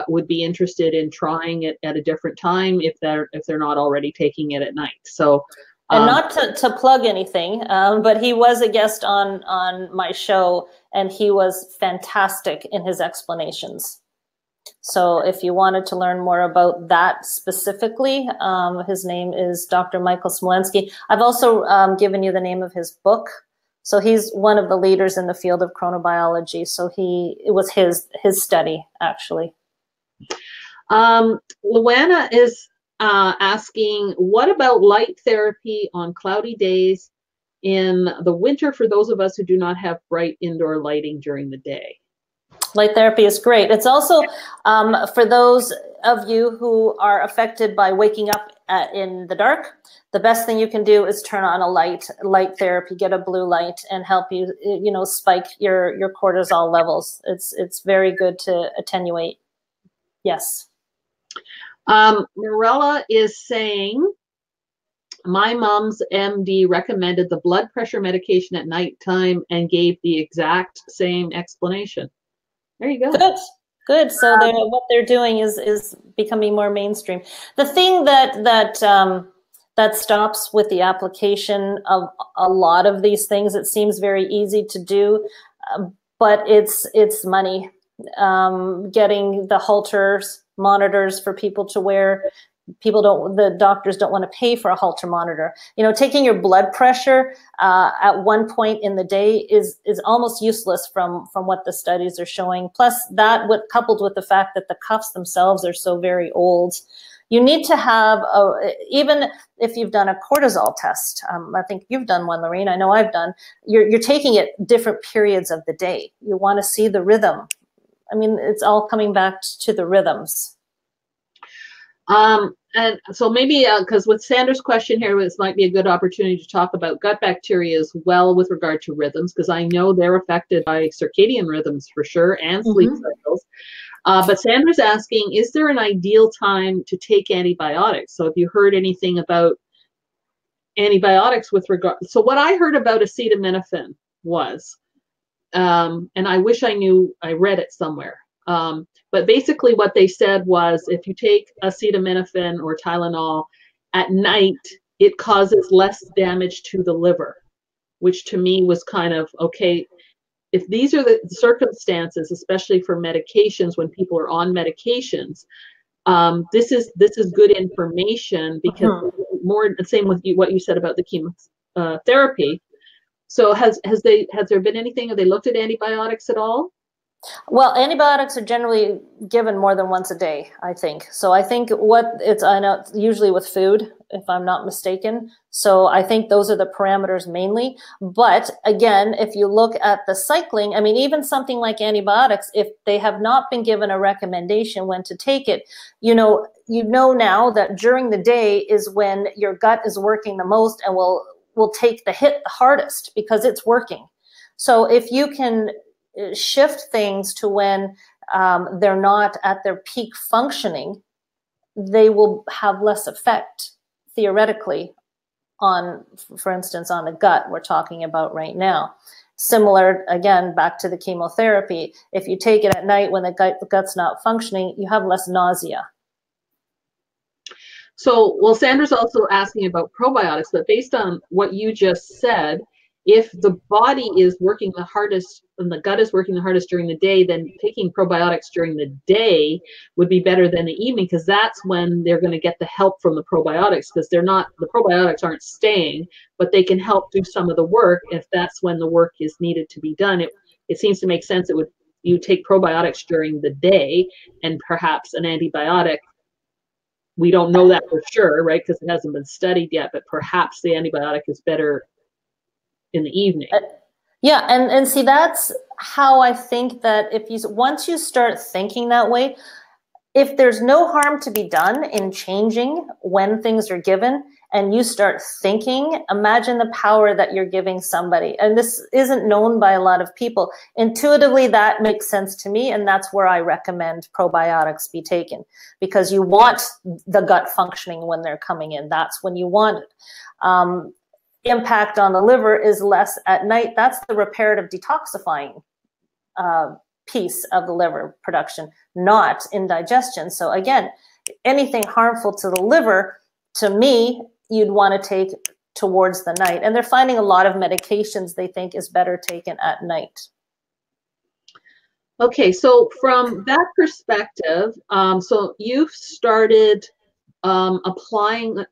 would be interested in trying it at a different time if they're not already taking it at night. So. And not to plug anything, but he was a guest on my show, and he was fantastic in his explanations. So if you wanted to learn more about that specifically, his name is Dr. Michael Smolensky. I've also given you the name of his book. So he's one of the leaders in the field of chronobiology. So it was his study, actually. Luana is asking, what about light therapy on cloudy days in the winter for those of us who do not have bright indoor lighting during the day? Light therapy is great. It's also for those of you who are affected by waking up in the dark. The best thing you can do is turn on a light therapy, get a blue light, and help you, spike your cortisol levels. It's very good to attenuate. Yes. Morella is saying, my mom's MD recommended the blood pressure medication at nighttime and gave the exact same explanation. There you go. Good. So what they're doing is becoming more mainstream. The thing that stops with the application of a lot of these things, it seems very easy to do, but it's money. Getting the Holters monitors for people to wear. The doctors don't want to pay for a Holter monitor. Taking your blood pressure at one point in the day is almost useless from what the studies are showing. Plus that, coupled with the fact that the cuffs themselves are so very old, you need to have, even if you've done a cortisol test, I think you've done one, Lorene, I know I've done, you're taking it different periods of the day. You want to see the rhythm. I mean, it's all coming back to the rhythms. And so maybe, because with Sandra's question here, this might be a good opportunity to talk about gut bacteria as well with regard to rhythms, because I know they're affected by circadian rhythms for sure and sleep cycles. But Sandra's asking, is there an ideal time to take antibiotics? So have you heard anything about antibiotics with regard? So what I heard about acetaminophen was, and I wish I knew, I read it somewhere. But basically what they said was if you take acetaminophen or Tylenol at night, it causes less damage to the liver, which to me was kind of, okay, if these are the circumstances, especially for medications, when people are on medications, this is good information, because more the same with what you said about the chemotherapy. So has there been anything? Have they looked at antibiotics at all? Well, antibiotics are generally given more than once a day, I think. So I think I know usually with food, if I'm not mistaken. So I think those are the parameters mainly. But again, if you look at the cycling, I mean, even something like antibiotics, if they have not been given a recommendation when to take it, you know now that during the day is when your gut is working the most and will take the hit the hardest because it's working. So if you can shift things to when they're not at their peak functioning, they will have less effect theoretically on, for instance, on the gut we're talking about right now. Similar, again, back to the chemotherapy. If you take it at night when the gut's not functioning, you have less nausea. So, well, Sandra's also asking about probiotics, but based on what you just said, if the body is working the hardest and the gut is working the hardest during the day, then taking probiotics during the day would be better than the evening, because that's when they're going to get the help from the probiotics, because the probiotics aren't staying, but they can help do some of the work if that's when the work is needed to be done. It seems to make sense. It would you take probiotics during the day, and perhaps an antibiotic. We don't know that for sure, right? Because it hasn't been studied yet, but perhaps the antibiotic is better in the evening. Yeah, and see, that's how I think that once you start thinking that way, if there's no harm to be done in changing when things are given, and you start thinking, imagine the power that you're giving somebody. And this isn't known by a lot of people. Intuitively, that makes sense to me, and that's where I recommend probiotics be taken, because you want the gut functioning when they're coming in. That's when you want it. Impact on the liver is less at night. That's the reparative detoxifying piece of the liver production, not indigestion. So again, anything harmful to the liver, to me, you'd want to take towards the night. And they're finding a lot of medications they think is better taken at night. Okay, so from that perspective, so you've started applying,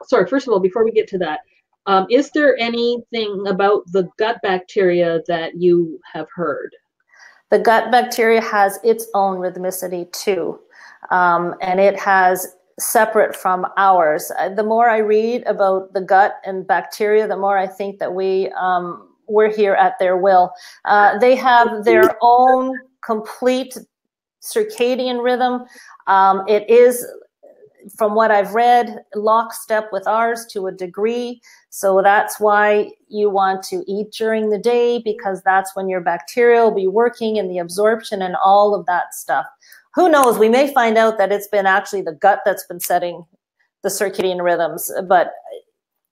sorry, first of all, before we get to that, is there anything about the gut bacteria that you have heard? The gut bacteria has its own rhythmicity too, and it has separate from ours. The more I read about the gut and bacteria, the more I think that we're here at their will. They have their own complete circadian rhythm. It is, from what I've read, lockstep with ours to a degree. So that's why you want to eat during the day, because that's when your bacteria will be working and the absorption and all of that stuff. Who knows? We may find out that it's been actually the gut that's been setting the circadian rhythms, but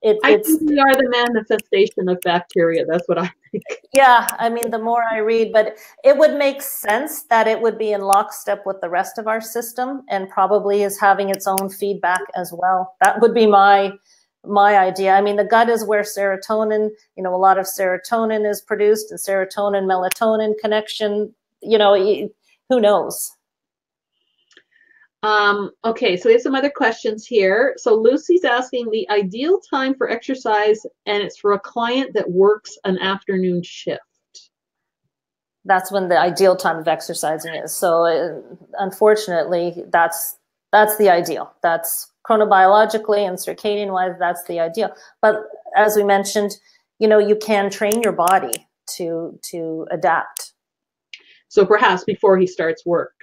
I think we are the manifestation of bacteria. That's what I think. Yeah, I mean, the more I read, but it would make sense that it would be in lockstep with the rest of our system, and probably is having its own feedback as well. That would be my idea. I mean, the gut is where serotonin, a lot of serotonin is produced, and serotonin melatonin connection, who knows? Okay, so we have some other questions here. So Lucy's asking the ideal time for exercise, and it's for a client that works an afternoon shift. That's when the ideal time of exercising is. So unfortunately, that's the ideal. That's chronobiologically and circadian wise, that's the ideal. But as we mentioned, you can train your body to adapt. So perhaps before he starts work,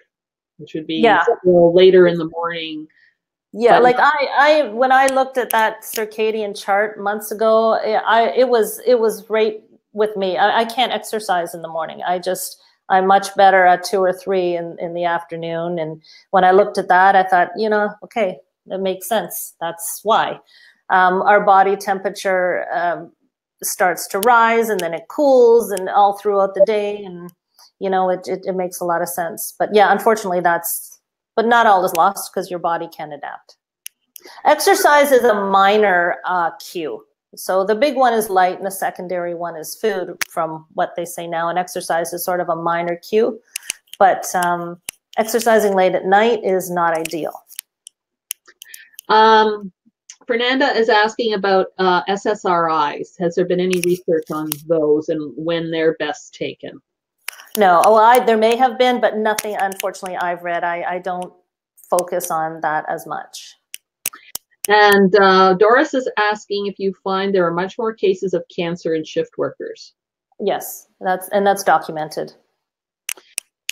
which would be later in the morning. Yeah, like when I looked at that circadian chart months ago, it was right with me. I can't exercise in the morning. I'm much better at 2 or 3 in the afternoon. And when I looked at that, I thought, okay, that makes sense. That's why. Our body temperature starts to rise, and then it cools, and all throughout the day, and it makes a lot of sense. But yeah, unfortunately, but not all is lost, because your body can adapt. Exercise is a minor cue. So the big one is light, and the secondary one is food, from what they say now. And exercise is sort of a minor cue. But exercising late at night is not ideal. Fernanda is asking about SSRIs. Has there been any research on those and when they're best taken? No, there may have been, but nothing, unfortunately, I've read. I don't focus on that as much. And Doris is asking if you find there are much more cases of cancer in shift workers. Yes, that's documented.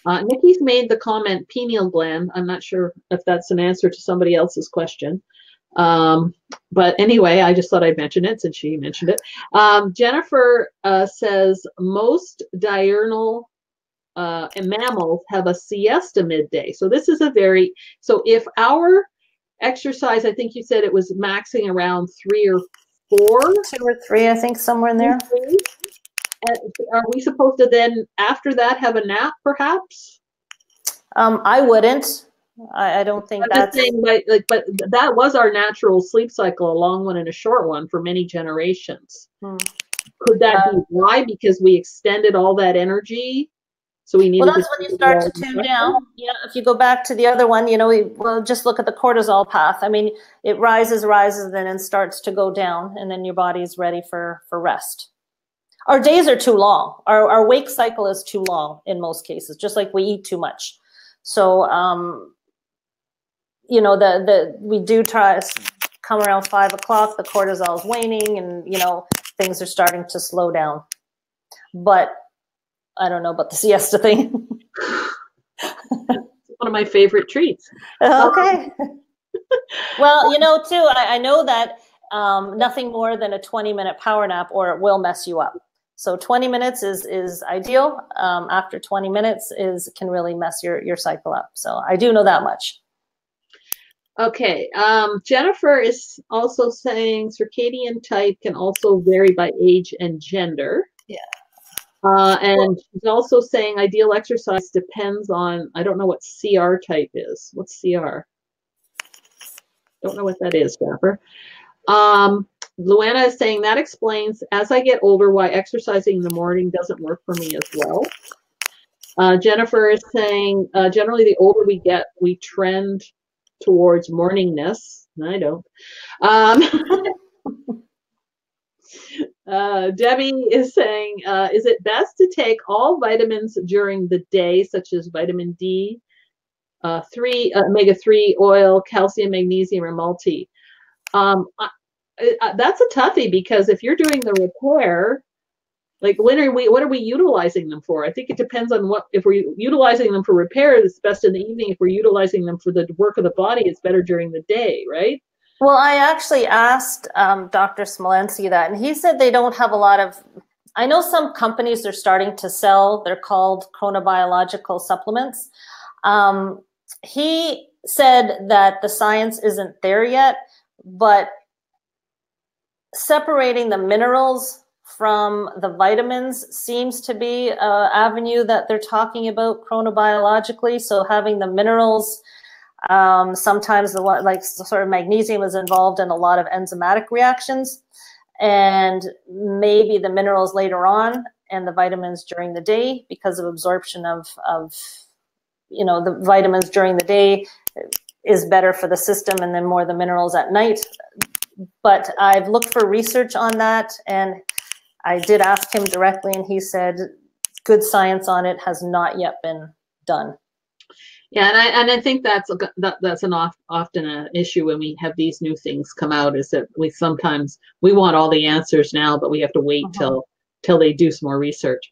Nikki's made the comment pineal gland. I'm not sure if that's an answer to somebody else's question. But anyway, I just thought I'd mention it since she mentioned it. Jennifer says most diurnal mammals have a siesta midday. So this is so if our exercise, I think you said it was maxing around 3 or 4? 2 or 3, I think, somewhere in there. Are we supposed to then, after that, have a nap, perhaps? I wouldn't. I don't think that's... but that was our natural sleep cycle, a long one and a short one, for many generations. Could that be why? Because we extended all that energy? So we needed. Well, that's when you start to tune down. If you go back to the other one, we'll just look at the cortisol path. I mean, it rises, then it starts to go down, and then your body's ready for rest. our days are too long. Our wake cycle is too long in most cases, just like we eat too much. So, you know, we do try to come around 5 o'clock, the cortisol is waning, and, you know, things are starting to slow down. But I don't know about the siesta thing. It's one of my favorite treats. Okay. Well, you know, too, I know that nothing more than a 20-minute power nap or it will mess you up. So 20 minutes is ideal. After 20 minutes can really mess your cycle up. So I do know that much. Okay. Jennifer is also saying circadian type can also vary by age and gender. Yeah. And she's also saying ideal exercise depends on, I don't know what CR type is. What's CR? Don't know what that is, Jennifer. Luana is saying that explains, as I get older, why exercising in the morning doesn't work for me as well. Jennifer is saying, generally the older we get, we trend towards morningness. I don't. Debbie is saying, is it best to take all vitamins during the day, such as vitamin D, omega-3 oil, calcium, magnesium, or multi? That's a toughie, because if you're doing the repair, like what are we utilizing them for? I think it depends on if we're utilizing them for repair, it's best in the evening. If we're utilizing them for the work of the body, it's better during the day, right? Well, I actually asked Dr. Smolensky that, and he said they don't have a lot of, I know some companies are starting to sell, they're called chronobiological supplements. He said that the science isn't there yet, but separating the minerals from the vitamins seems to be an avenue that they're talking about chronobiologically. So having the minerals, sometimes like sort of magnesium is involved in a lot of enzymatic reactions, and maybe the minerals later on and the vitamins during the day, because of absorption of you know, the vitamins during the day is better for the system, and then more the minerals at night. But I've looked for research on that, and I did ask him directly, and he said good science on it has not yet been done. Yeah, and I think that's often an issue when we have these new things come out, is that we sometimes want all the answers now, but we have to wait till they do some more research.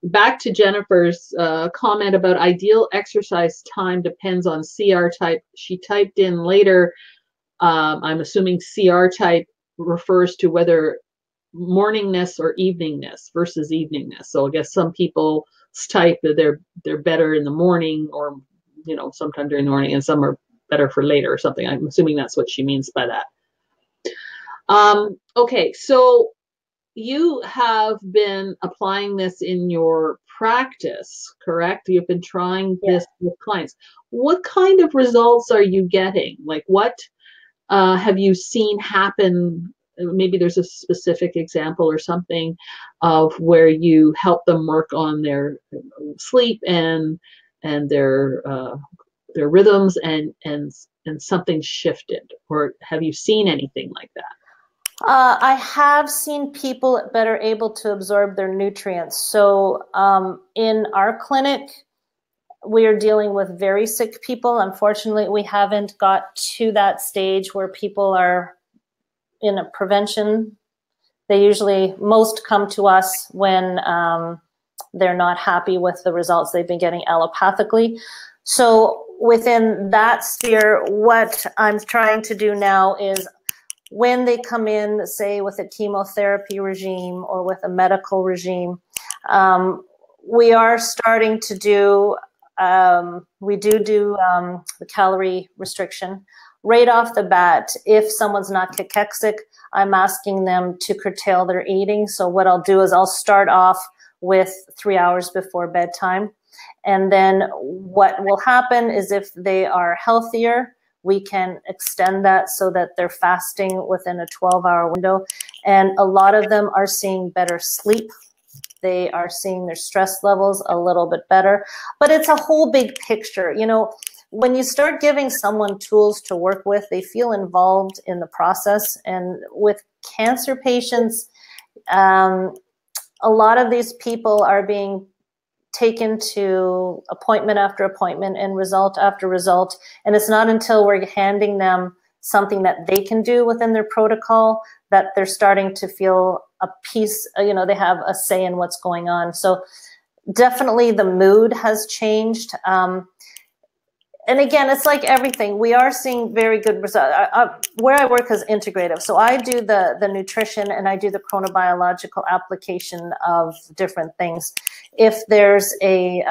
Back to Jennifer's comment about ideal exercise time depends on CR type. She typed in later, I'm assuming CR type refers to whether morningness or eveningness versus eveningness. So I guess some people type that they're better in the morning, or, you know, sometime during the morning, and some are better for later or something. I'm assuming that's what she means by that. Okay, so you have been applying this in your practice, correct? You've been trying this with clients. What kind of results are you getting? Like, what have you seen happen? Maybe there's a specific example or something of where you help them work on their sleep and their rhythms, and something shifted, or have you seen anything like that? I have seen people better able to absorb their nutrients. So in our clinic, we are dealing with very sick people. Unfortunately, we haven't got to that stage where people are in a prevention. They usually, most come to us when they're not happy with the results they've been getting allopathically. So within that sphere, what I'm trying to do now is, when they come in, say with a chemotherapy regime or with a medical regime, we are starting to do, we do the calorie restriction. Right off the bat, if someone's not cachexic, I'm asking them to curtail their eating. So what I'll do is I'll start off with 3 hours before bedtime. And then what will happen is, if they are healthier, we can extend that so that they're fasting within a 12-hour window. And a lot of them are seeing better sleep. They are seeing their stress levels a little bit better. But it's a whole big picture. You know, when you start giving someone tools to work with, they feel involved in the process. And with cancer patients, a lot of these people are being taken to appointment after appointment and result after result. And it's not until we're handing them something that they can do within their protocol that they're starting to feel a piece, you know, they have a say in what's going on. So definitely the mood has changed. And again, it's like everything. We are seeing very good results. Where I work is integrative. So I do the nutrition and I do the chronobiological application of different things. If there's a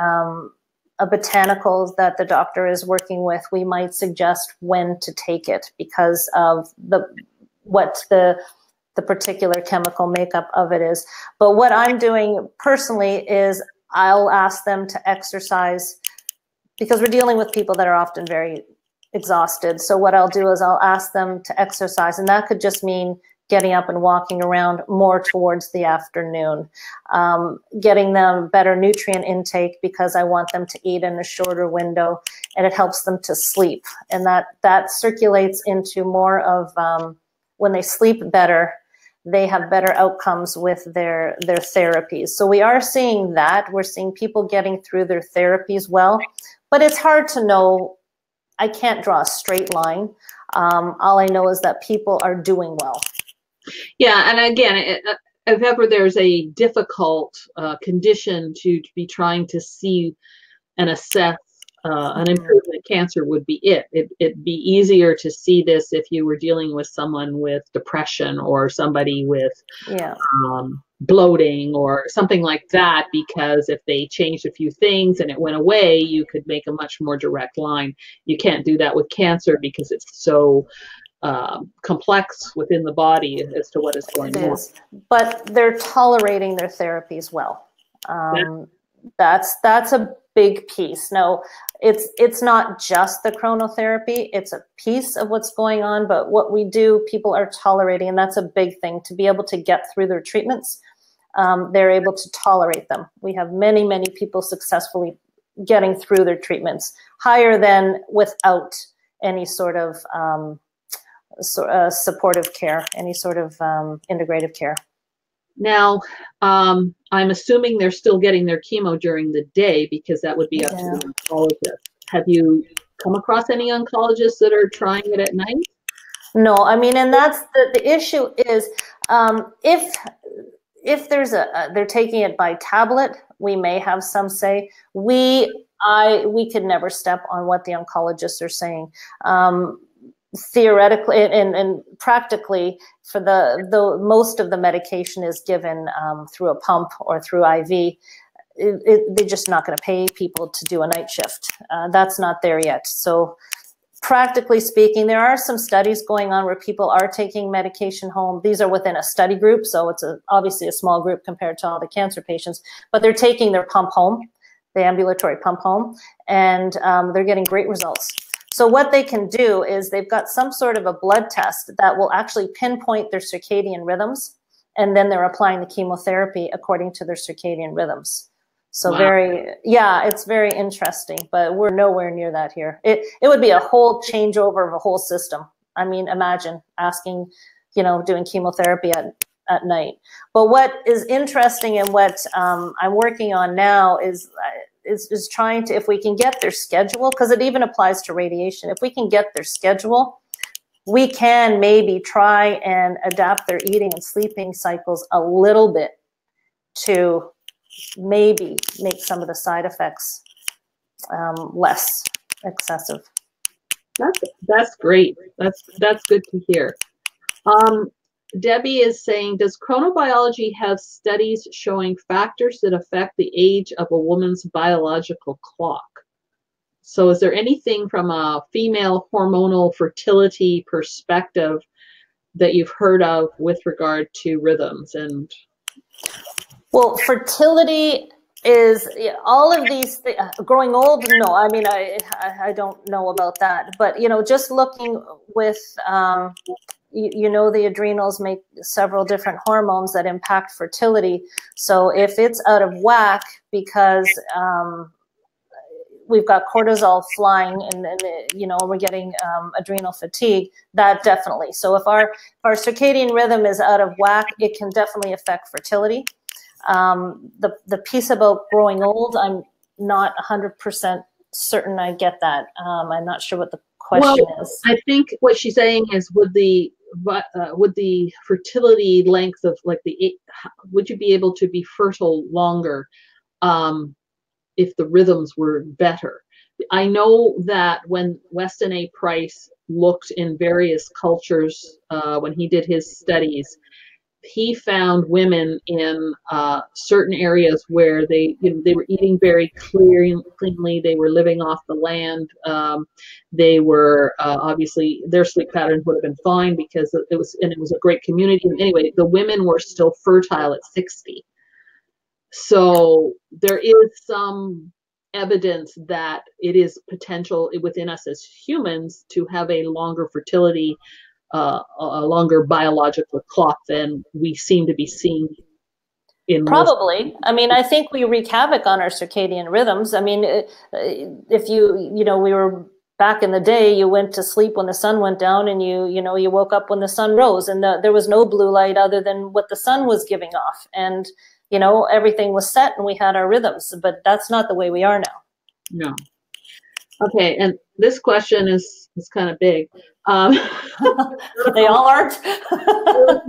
botanical that the doctor is working with, we might suggest when to take it because of what the particular chemical makeup of it is. But what I'm doing personally is I'll ask them to exercise, because we're dealing with people that are often very exhausted. So what I'll do is I'll ask them to exercise, and that could just mean getting up and walking around more towards the afternoon, getting them better nutrient intake because I want them to eat in a shorter window, and it helps them to sleep. And that circulates into more of, when they sleep better, they have better outcomes with their therapies. So we are seeing that. We're seeing people getting through their therapies well. But it's hard to know. I can't draw a straight line. All I know is that people are doing well. Yeah, and again, if ever there's a difficult condition to be trying to see and assess an improvement, cancer would be it. It'd be easier to see this if you were dealing with someone with depression or somebody with bloating or something like that, because if they changed a few things and it went away, you could make a much more direct line. You can't do that with cancer because it's so complex within the body as to what is going on. But they're tolerating their therapies well. That's a big piece. Now, it's not just the chronotherapy, it's a piece of what's going on, but what we do, people are tolerating, and that's a big thing, to be able to get through their treatments. They're able to tolerate them. We have many, many people successfully getting through their treatments, higher than without any sort of supportive care, any sort of integrative care. Now, I'm assuming they're still getting their chemo during the day because that would be up to the oncologist. Have you come across any oncologists that are trying it at night? No, I mean, and that's the issue is if there's they're taking it by tablet, we may have some say. We could never step on what the oncologists are saying. Theoretically and practically, for the most of the medication is given through a pump or through IV. They're just not going to pay people to do a night shift. That's not there yet. So practically speaking, there are some studies going on where people are taking medication home. These are within a study group, so it's obviously a small group compared to all the cancer patients, but they're taking their pump home, the ambulatory pump home, and they're getting great results. So what they can do is they've got some sort of a blood test that will actually pinpoint their circadian rhythms, and then they're applying the chemotherapy according to their circadian rhythms. So it's very interesting, but we're nowhere near that here. It would be a whole changeover of a whole system. I mean, imagine asking, doing chemotherapy at night. But what is interesting and what I'm working on now is trying to, if we can get their schedule, because it even applies to radiation, if we can get their schedule, we can maybe try and adapt their eating and sleeping cycles a little bit to maybe make some of the side effects less excessive. That's great. That's good to hear. Debbie is saying, does chronobiology have studies showing factors that affect the age of a woman's biological clock? So is there anything from a female hormonal fertility perspective that you've heard of with regard to rhythms? And well, fertility is all of these things. Growing old, no, I mean, I don't know about that, but just looking with the adrenals make several different hormones that impact fertility. So if it's out of whack because we've got cortisol flying and we're getting adrenal fatigue, that definitely. So if our circadian rhythm is out of whack, it can definitely affect fertility. The piece about growing old, I'm not 100% certain I get that. I'm not sure what the question is. I think what she's saying is, would the fertility length of would you be able to be fertile longer if the rhythms were better? I know that when Weston A. Price looked in various cultures when he did his studies, he found women in certain areas where they were eating very cleanly. They were living off the land. They were obviously, their sleep patterns would have been fine because it was a great community. And anyway, the women were still fertile at 60. So there is some evidence that it is potential within us as humans to have a longer fertility, a longer biological clock than we seem to be seeing in probably. I mean, I think we wreak havoc on our circadian rhythms. I mean, if we were back in the day, you went to sleep when the sun went down, and you woke up when the sun rose, and there was no blue light other than what the sun was giving off, and everything was set, and we had our rhythms. But that's not the way we are now. No. Okay, and this question is kind of big. They all aren't.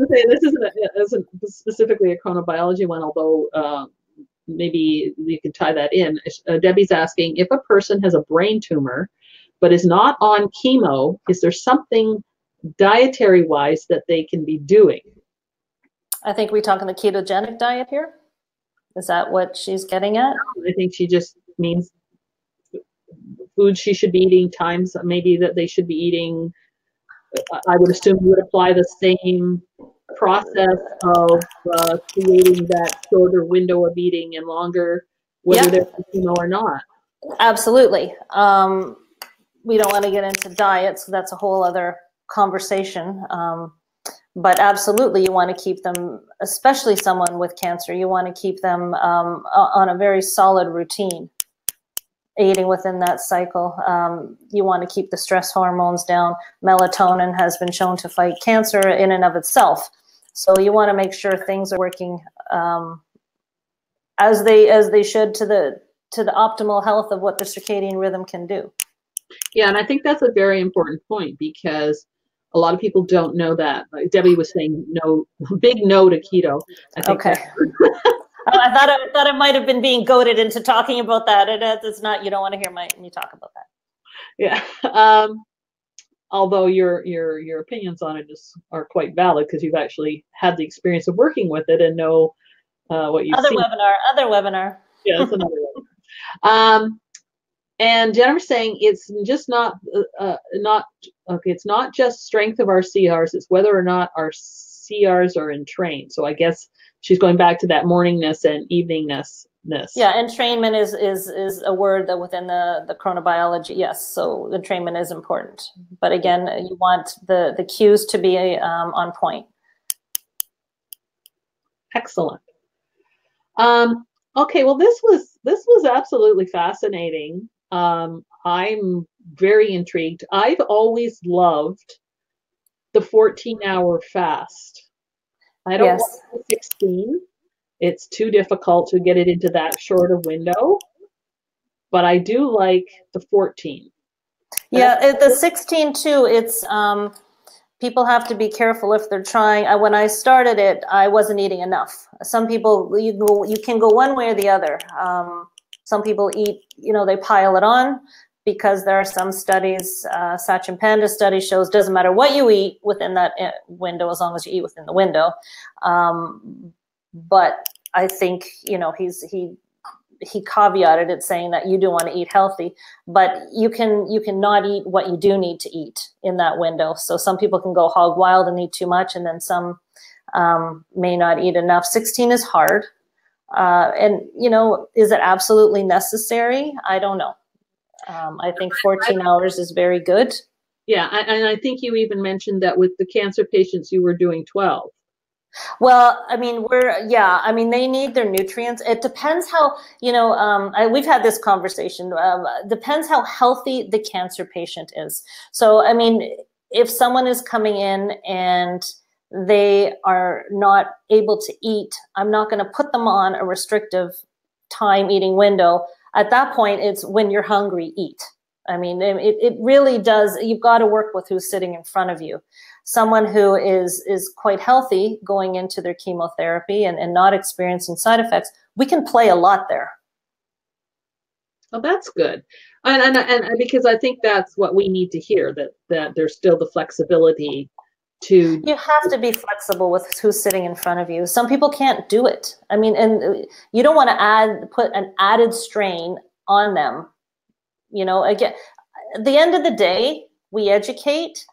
This isn't specifically a chronobiology one, although maybe you can tie that in. Debbie's asking, if a person has a brain tumor but is not on chemo, is there something dietary-wise that they can be doing? I think we're talking the ketogenic diet here. Is that what she's getting at? I think she just means foods she should be eating, times maybe that they should be eating. I would assume you would apply the same process of creating that shorter window of eating and longer, whether they're chemo or not. Absolutely. We don't want to get into diets. That's a whole other conversation. But absolutely, you want to keep them, especially someone with cancer, you want to keep them on a very solid routine, eating within that cycle. You want to keep the stress hormones down. Melatonin has been shown to fight cancer in and of itself. So you want to make sure things are working as they should to the optimal health of what the circadian rhythm can do. Yeah, and I think that's a very important point, because a lot of people don't know that. Like Debbie was saying, no, big no to keto. I think okay. I thought it might have been being goaded into talking about that. It's not. You don't want to hear me talk about that. Yeah. Although your opinions on it are quite valid, because you've actually had the experience of working with it and know what you've seen. Other webinar. Yeah, that's another webinar. And Jennifer's saying it's just it's not just strength of our CRs, it's whether or not our CRs are entrained. So I guess she's going back to that morningness and eveningness. Yeah, entrainment is a word that within the chronobiology, yes. So entrainment is important. But again, you want the cues to be on point. Excellent. Okay, well, this was absolutely fascinating. I'm very intrigued. I've always loved the 14-hour fast. I don't want the 16. It's too difficult to get it into that shorter window. But I do like the 14. Yeah, the 16 too. It's people have to be careful if they're trying. When I started it, I wasn't eating enough. Some people, you can go one way or the other. Some people eat, they pile it on, because there are some studies, Sachin Panda's study shows doesn't matter what you eat within that window as long as you eat within the window. But I think, he caveated it saying that you do want to eat healthy, but you can not eat what you do need to eat in that window. So some people can go hog wild and eat too much, and then some may not eat enough. 16 is hard. And, is it absolutely necessary? I don't know. I think 14 hours is very good. Yeah, and I think you even mentioned that with the cancer patients, you were doing 12. Well, I mean, they need their nutrients. It depends how, we've had this conversation, depends how healthy the cancer patient is. So, I mean, if someone is coming in and they are not able to eat, I'm not going to put them on a restrictive time eating window. At that point, it's when you're hungry, eat. I mean, it really does. You've got to work with who's sitting in front of you. Someone who is quite healthy going into their chemotherapy and not experiencing side effects, we can play a lot there. Oh, that's good. And because I think that's what we need to hear, that there's still the flexibility to. You have to be flexible with who's sitting in front of you. Some people can't do it. I mean, and you don't want to put an added strain on them. You know, again, at the end of the day, we educate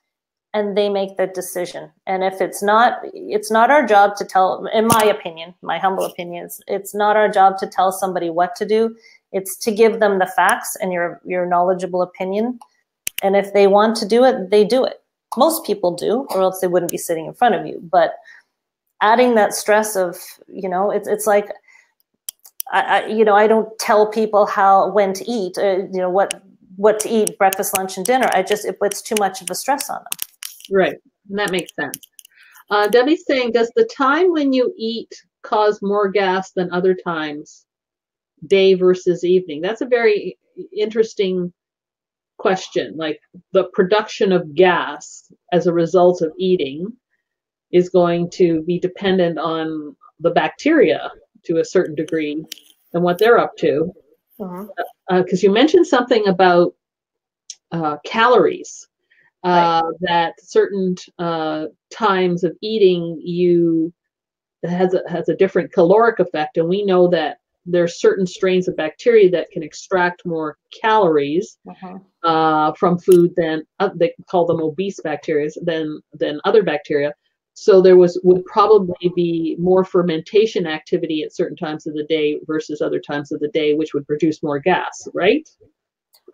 and they make the decision. And if it's not our job to tell, in my opinion, my humble opinion, it's not our job to tell somebody what to do. It's to give them the facts and your knowledgeable opinion. And if they want to do it, they do it. Most people do, or else they wouldn't be sitting in front of you. But adding that stress of, you know, it's like, I don't tell people when to eat, what to eat, breakfast, lunch, and dinner. It puts too much of a stress on them. Right, and that makes sense. Debbie's saying, does the time when you eat cause more gas than other times, day versus evening? That's a very interesting question. Like, the production of gas as a result of eating is going to be dependent on the bacteria to a certain degree and what they're up to. Because you mentioned something about calories, right. That certain times of eating has a different caloric effect, and we know that there's certain strains of bacteria that can extract more calories from food than they call them obese bacteria than other bacteria. So there would probably be more fermentation activity at certain times of the day versus other times of the day, which would produce more gas, right?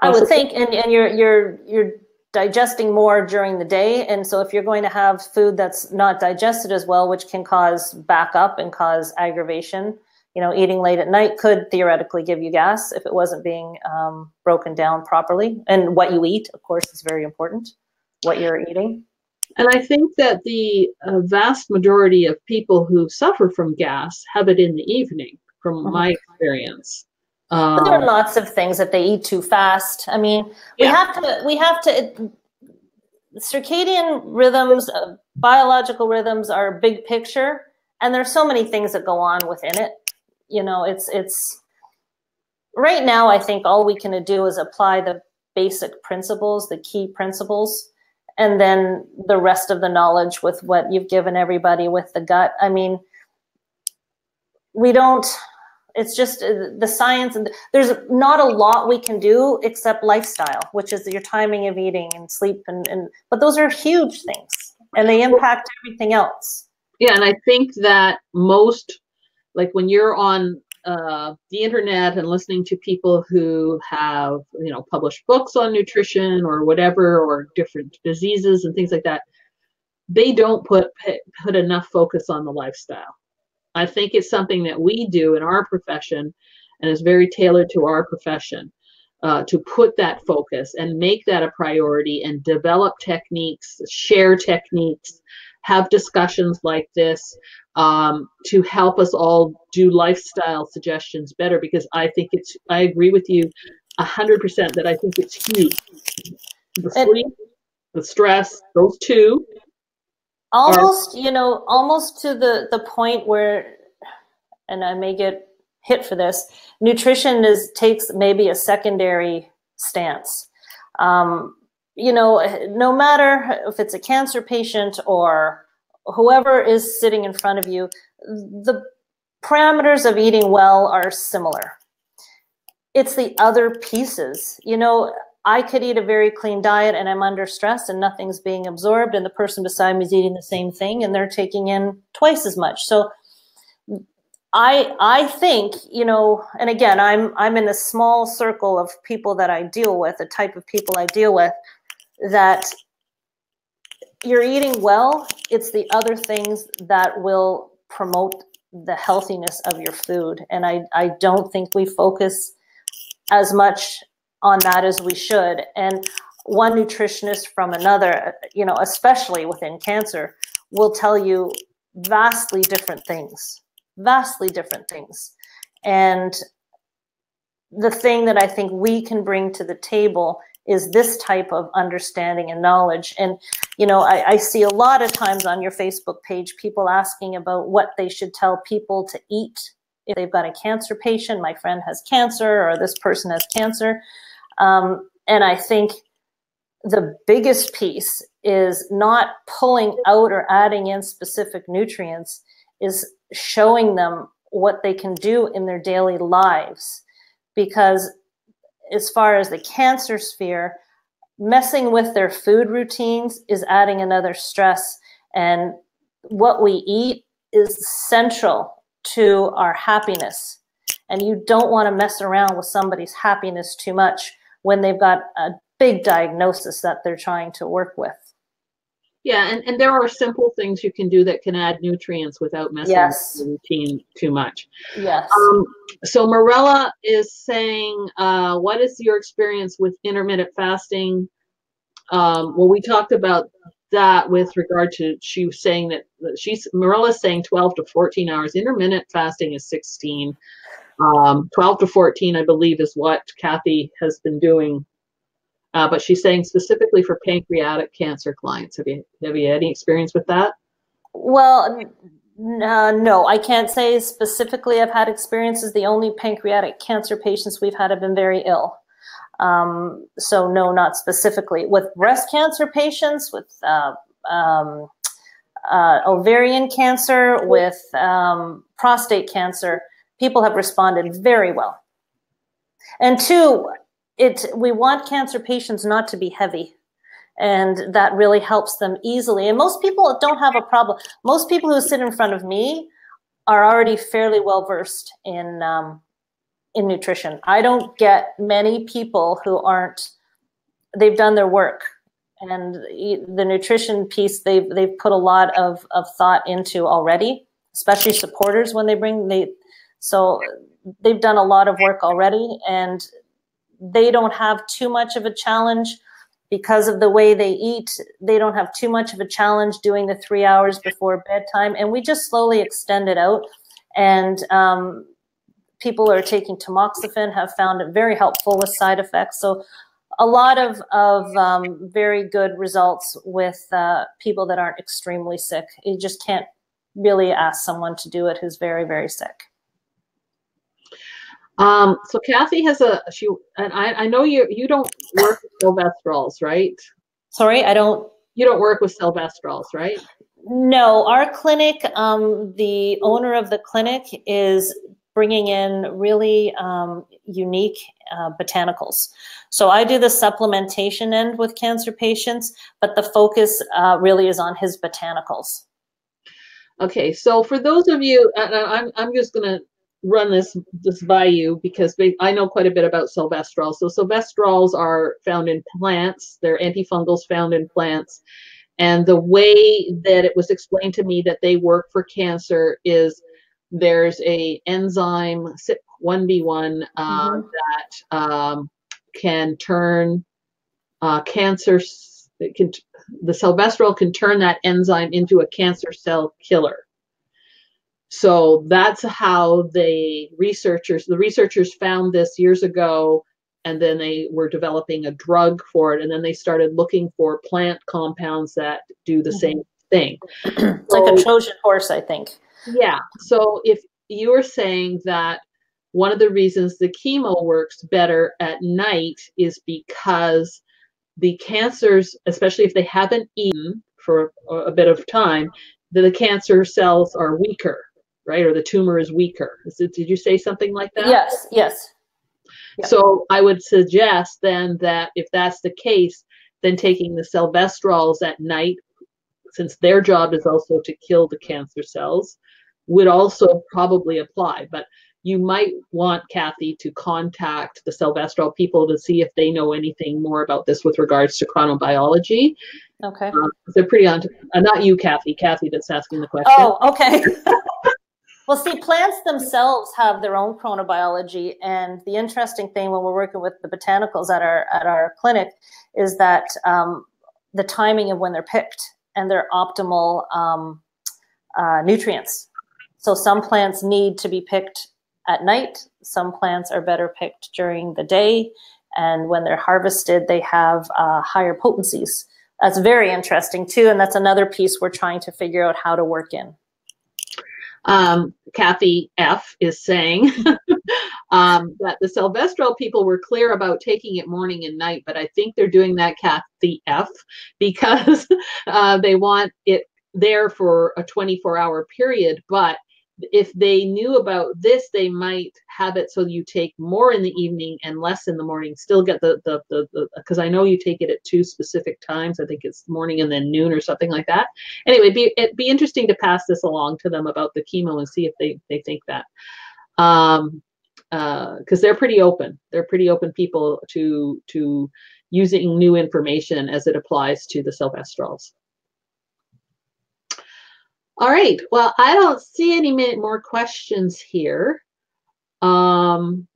I would think, and you're digesting more during the day, and so if you're going to have food that's not digested as well, which can cause backup and cause aggravation, you know, eating late at night could theoretically give you gas if it wasn't being broken down properly. And what you eat, of course, is very important. What you're eating. And I think that the vast majority of people who suffer from gas have it in the evening, from my experience. But there are lots of things that they eat too fast. I mean, we have to. Circadian rhythms, biological rhythms are a big picture, and there's so many things that go on within it. You know, it's right now. I think all we can do is apply the basic principles, the key principles. And then the rest of the knowledge with what you've given everybody with the gut. I mean, it's just the science, and there's not a lot we can do except lifestyle, which is your timing of eating and sleep. But those are huge things and they impact everything else. Yeah. And I think that like when you're on the internet and listening to people who have, you know, published books on nutrition or whatever, or different diseases and things like that, they don't put enough focus on the lifestyle. I think it's something that we do in our profession, and is very tailored to our profession, to put that focus and make that a priority and develop techniques, share techniques, have discussions like this, to help us all do lifestyle suggestions better, because I agree with you 100% that I think it's huge. The sleep, the stress, those two. Almost to the point where, and I may get hit for this, nutrition takes maybe a secondary stance. You know, no matter if it's a cancer patient or whoever is sitting in front of you, the parameters of eating well are similar. It's the other pieces. You know, I could eat a very clean diet and I'm under stress and nothing's being absorbed, and the person beside me is eating the same thing and they're taking in twice as much. So I think, you know, and again, I'm in a small circle of people that I deal with, the type of people I deal with, that you're eating well, it's the other things that will promote the healthiness of your food. And I don't think we focus as much on that as we should. And one nutritionist from another, you know, especially within cancer, will tell you vastly different things, vastly different things. And the thing that I think we can bring to the table is this type of understanding and knowledge. And, you know, I see a lot of times on your Facebook page, people asking about what they should tell people to eat if they've got a cancer patient. My friend has cancer, or this person has cancer. And I think the biggest piece is not pulling out or adding in specific nutrients, is showing them what they can do in their daily lives. Because as far as the cancer sphere, messing with their food routines is adding another stress. And what we eat is central to our happiness. And you don't want to mess around with somebody's happiness too much when they've got a big diagnosis that they're trying to work with. Yeah, and there are simple things you can do that can add nutrients without messing with the routine too much. Yes. So Marella is saying, what is your experience with intermittent fasting? Well, we talked about that with regard to, she was saying that Morella's saying 12 to 14 hours. Intermittent fasting is 16. 12 to 14, I believe, is what Kathy has been doing. But she's saying specifically for pancreatic cancer clients. Have you had any experience with that? Well, no, I can't say specifically I've had experiences. The only pancreatic cancer patients we've had have been very ill. So no, not specifically. With breast cancer patients, with ovarian cancer, with prostate cancer, people have responded very well. And two, we want cancer patients not to be heavy, and that really helps them easily. And most people don't have a problem. Most people who sit in front of me are already fairly well versed in nutrition. I don't get many people who aren't. They've done their work, and the nutrition piece they've put a lot of thought into already, especially supporters when so they've done a lot of work already, and they don't have too much of a challenge because of the way they eat. They don't have too much of a challenge doing the 3 hours before bedtime. And we just slowly extend it out. And people are taking tamoxifen, have found it very helpful with side effects. So a lot of very good results with people that aren't extremely sick. You just can't really ask someone to do it who's very, very sick. So Kathy has and I know you don't work with silvestrols, right? Sorry, I don't. You don't work with silvestrols, right? No, our clinic, the owner of the clinic is bringing in really unique botanicals. So I do the supplementation end with cancer patients, but the focus really is on his botanicals. Okay, so for those of you, I'm just going to run this by you because I know quite a bit about silvestrols. So silvestrols are found in plants. They're antifungals found in plants. And the way that it was explained to me that they work for cancer is there's a enzyme, CYP1B1, that can turn cancer. The silvestrol can turn that enzyme into a cancer cell killer. So that's how the researchers found this years ago, and then they were developing a drug for it, and then they started looking for plant compounds that do the same thing. It's like a Trojan horse, I think. Yeah. So if you were saying that one of the reasons the chemo works better at night is because the cancers, especially if they haven't eaten for a bit of time, the cancer cells are weaker. Right? Or the tumor is weaker. Did you say something like that? Yes, yes. Yeah. So I would suggest then that if that's the case, then taking the silvestrols at night, since their job is also to kill the cancer cells, would also probably apply. But you might want, Kathy, to contact the silvestrol people to see if they know anything more about this with regards to chronobiology. Okay. They're pretty on. Not you, Kathy. Kathy that's asking the question. Oh, okay. Well, see, plants themselves have their own chronobiology, and the interesting thing when we're working with the botanicals at our clinic is that the timing of when they're picked and their optimal nutrients. So some plants need to be picked at night. Some plants are better picked during the day. And when they're harvested, they have higher potencies. That's very interesting too. And that's another piece we're trying to figure out how to work in. Kathy F is saying that the Silvestral people were clear about taking it morning and night, but I think they're doing that, Kathy F, because they want it there for a 24-hour period. But if they knew about this, they might have it so you take more in the evening and less in the morning. Still get the because I know you take it at 2 specific times. I think it's morning and then noon or something like that. Anyway, it'd be interesting to pass this along to them about the chemo and see if they think that. Because they're pretty open. They're pretty open people to using new information as it applies to the Silvestrals. All right. Well, I don't see any more questions here. And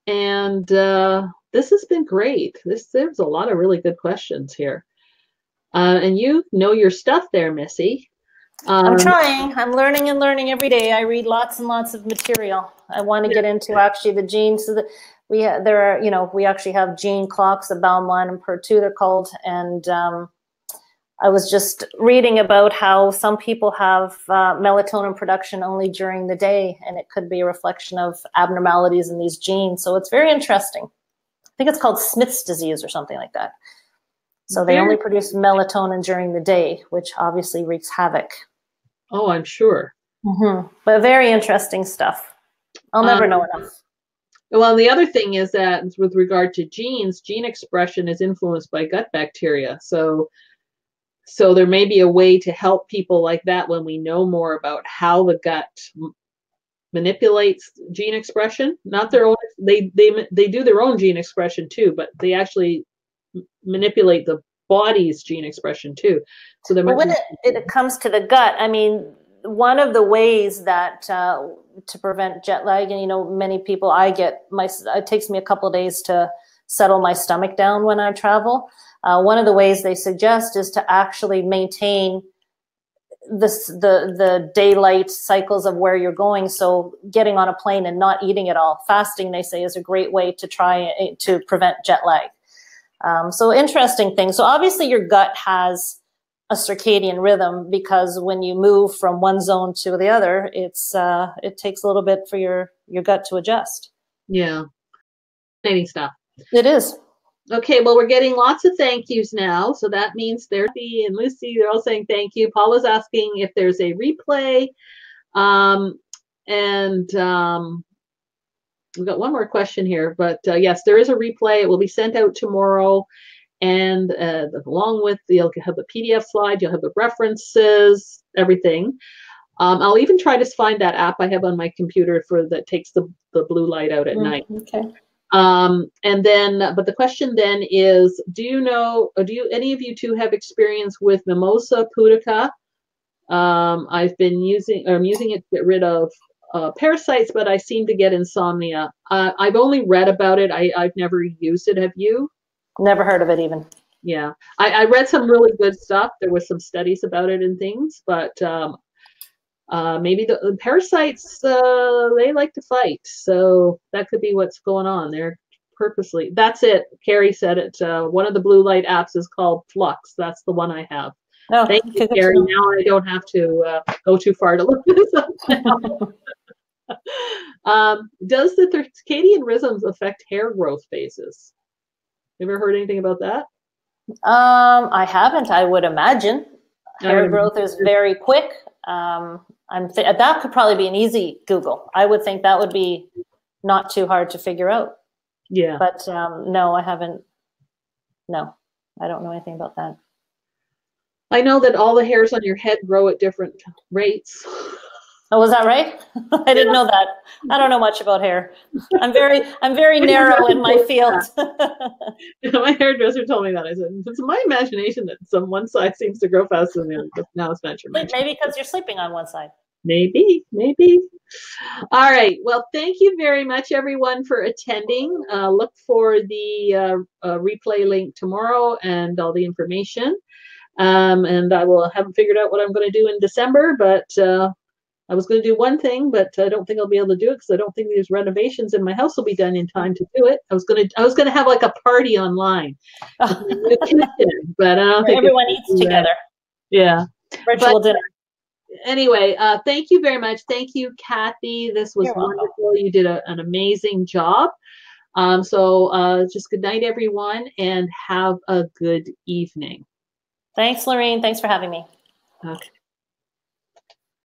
this has been great. There's a lot of really good questions here. And you know your stuff there, Missy. I'm trying. I'm learning and learning every day. I read lots and lots of material. I want to get into actually the genes. So that we actually have gene clocks, the Baum-1 and PER2 they're called, and I was just reading about how some people have melatonin production only during the day, and it could be a reflection of abnormalities in these genes. So it's very interesting. I think it's called Smith's disease or something like that. So they only produce melatonin during the day, which obviously wreaks havoc. Oh, I'm sure. Mm-hmm. But very interesting stuff. I'll never know enough. Well, the other thing is that with regard to genes, gene expression is influenced by gut bacteria. So there may be a way to help people like that when we know more about how the gut manipulates gene expression. Not their own, they do their own gene expression too, but they actually manipulate the body's gene expression too. So there when it comes to the gut, I mean, one of the ways that to prevent jet lag, and many people, it takes me a couple of days to settle my stomach down when I travel. One of the ways they suggest is to actually maintain the daylight cycles of where you're going. So getting on a plane and not eating at all, fasting, they say, is a great way to try to prevent jet lag. So interesting thing. So obviously your gut has a circadian rhythm, because when you move from one zone to the other, it takes a little bit for your gut to adjust. Yeah. Fascinating stuff. It is. Okay, well, we're getting lots of thank yous now. So that means Dorothy and Lucy, they're all saying thank you. Paula's asking if there's a replay. We've got one more question here, but yes, there is a replay. It will be sent out tomorrow. And along with, you'll have the PDF slide, you'll have the references, everything. I'll even try to find that app I have on my computer that takes the blue light out at night. Okay. And then, but the question then is, do any of you two have experience with Mimosa pudica? I'm using it to get rid of parasites, but I seem to get insomnia. I've only read about it. I've never used it. Have you? Never heard of it even. Yeah. I read some really good stuff. There was some studies about it and things, but maybe the parasites, they like to fight. So that could be what's going on there purposely. That's it. Carrie said it. One of the blue light apps is called Flux. That's the one I have. Oh, thank you, Carrie. Now I don't have to go too far to look this up now. Does the circadian rhythms affect hair growth phases? Ever heard anything about that? I haven't. I would imagine hair growth is very quick. That could probably be an easy Google. I would think that would be not too hard to figure out. Yeah. But no, I haven't. No, I don't know anything about that. I know that all the hairs on your head grow at different rates. Oh, was that right? I didn't know that. I don't know much about hair. I'm very narrow in my field. My hairdresser told me that. I said, it's my imagination that one side seems to grow faster than the other, but now it's not your imagination. Maybe because you're sleeping on one side. Maybe. All right. Well, thank you very much, everyone, for attending. Look for the replay link tomorrow and all the information. And haven't figured out what I'm going to do in December, but I was going to do one thing, but I don't think I'll be able to do it because I don't think these renovations in my house will be done in time to do it. I was going to have like a party online, with my new kitchen, but I don't think everyone eats together. Yeah, virtual dinner. Anyway, thank you very much. Thank you, Kathy. This was wonderful. You did an amazing job. So just good night, everyone, and have a good evening. Thanks, Lorene. Thanks for having me. Okay.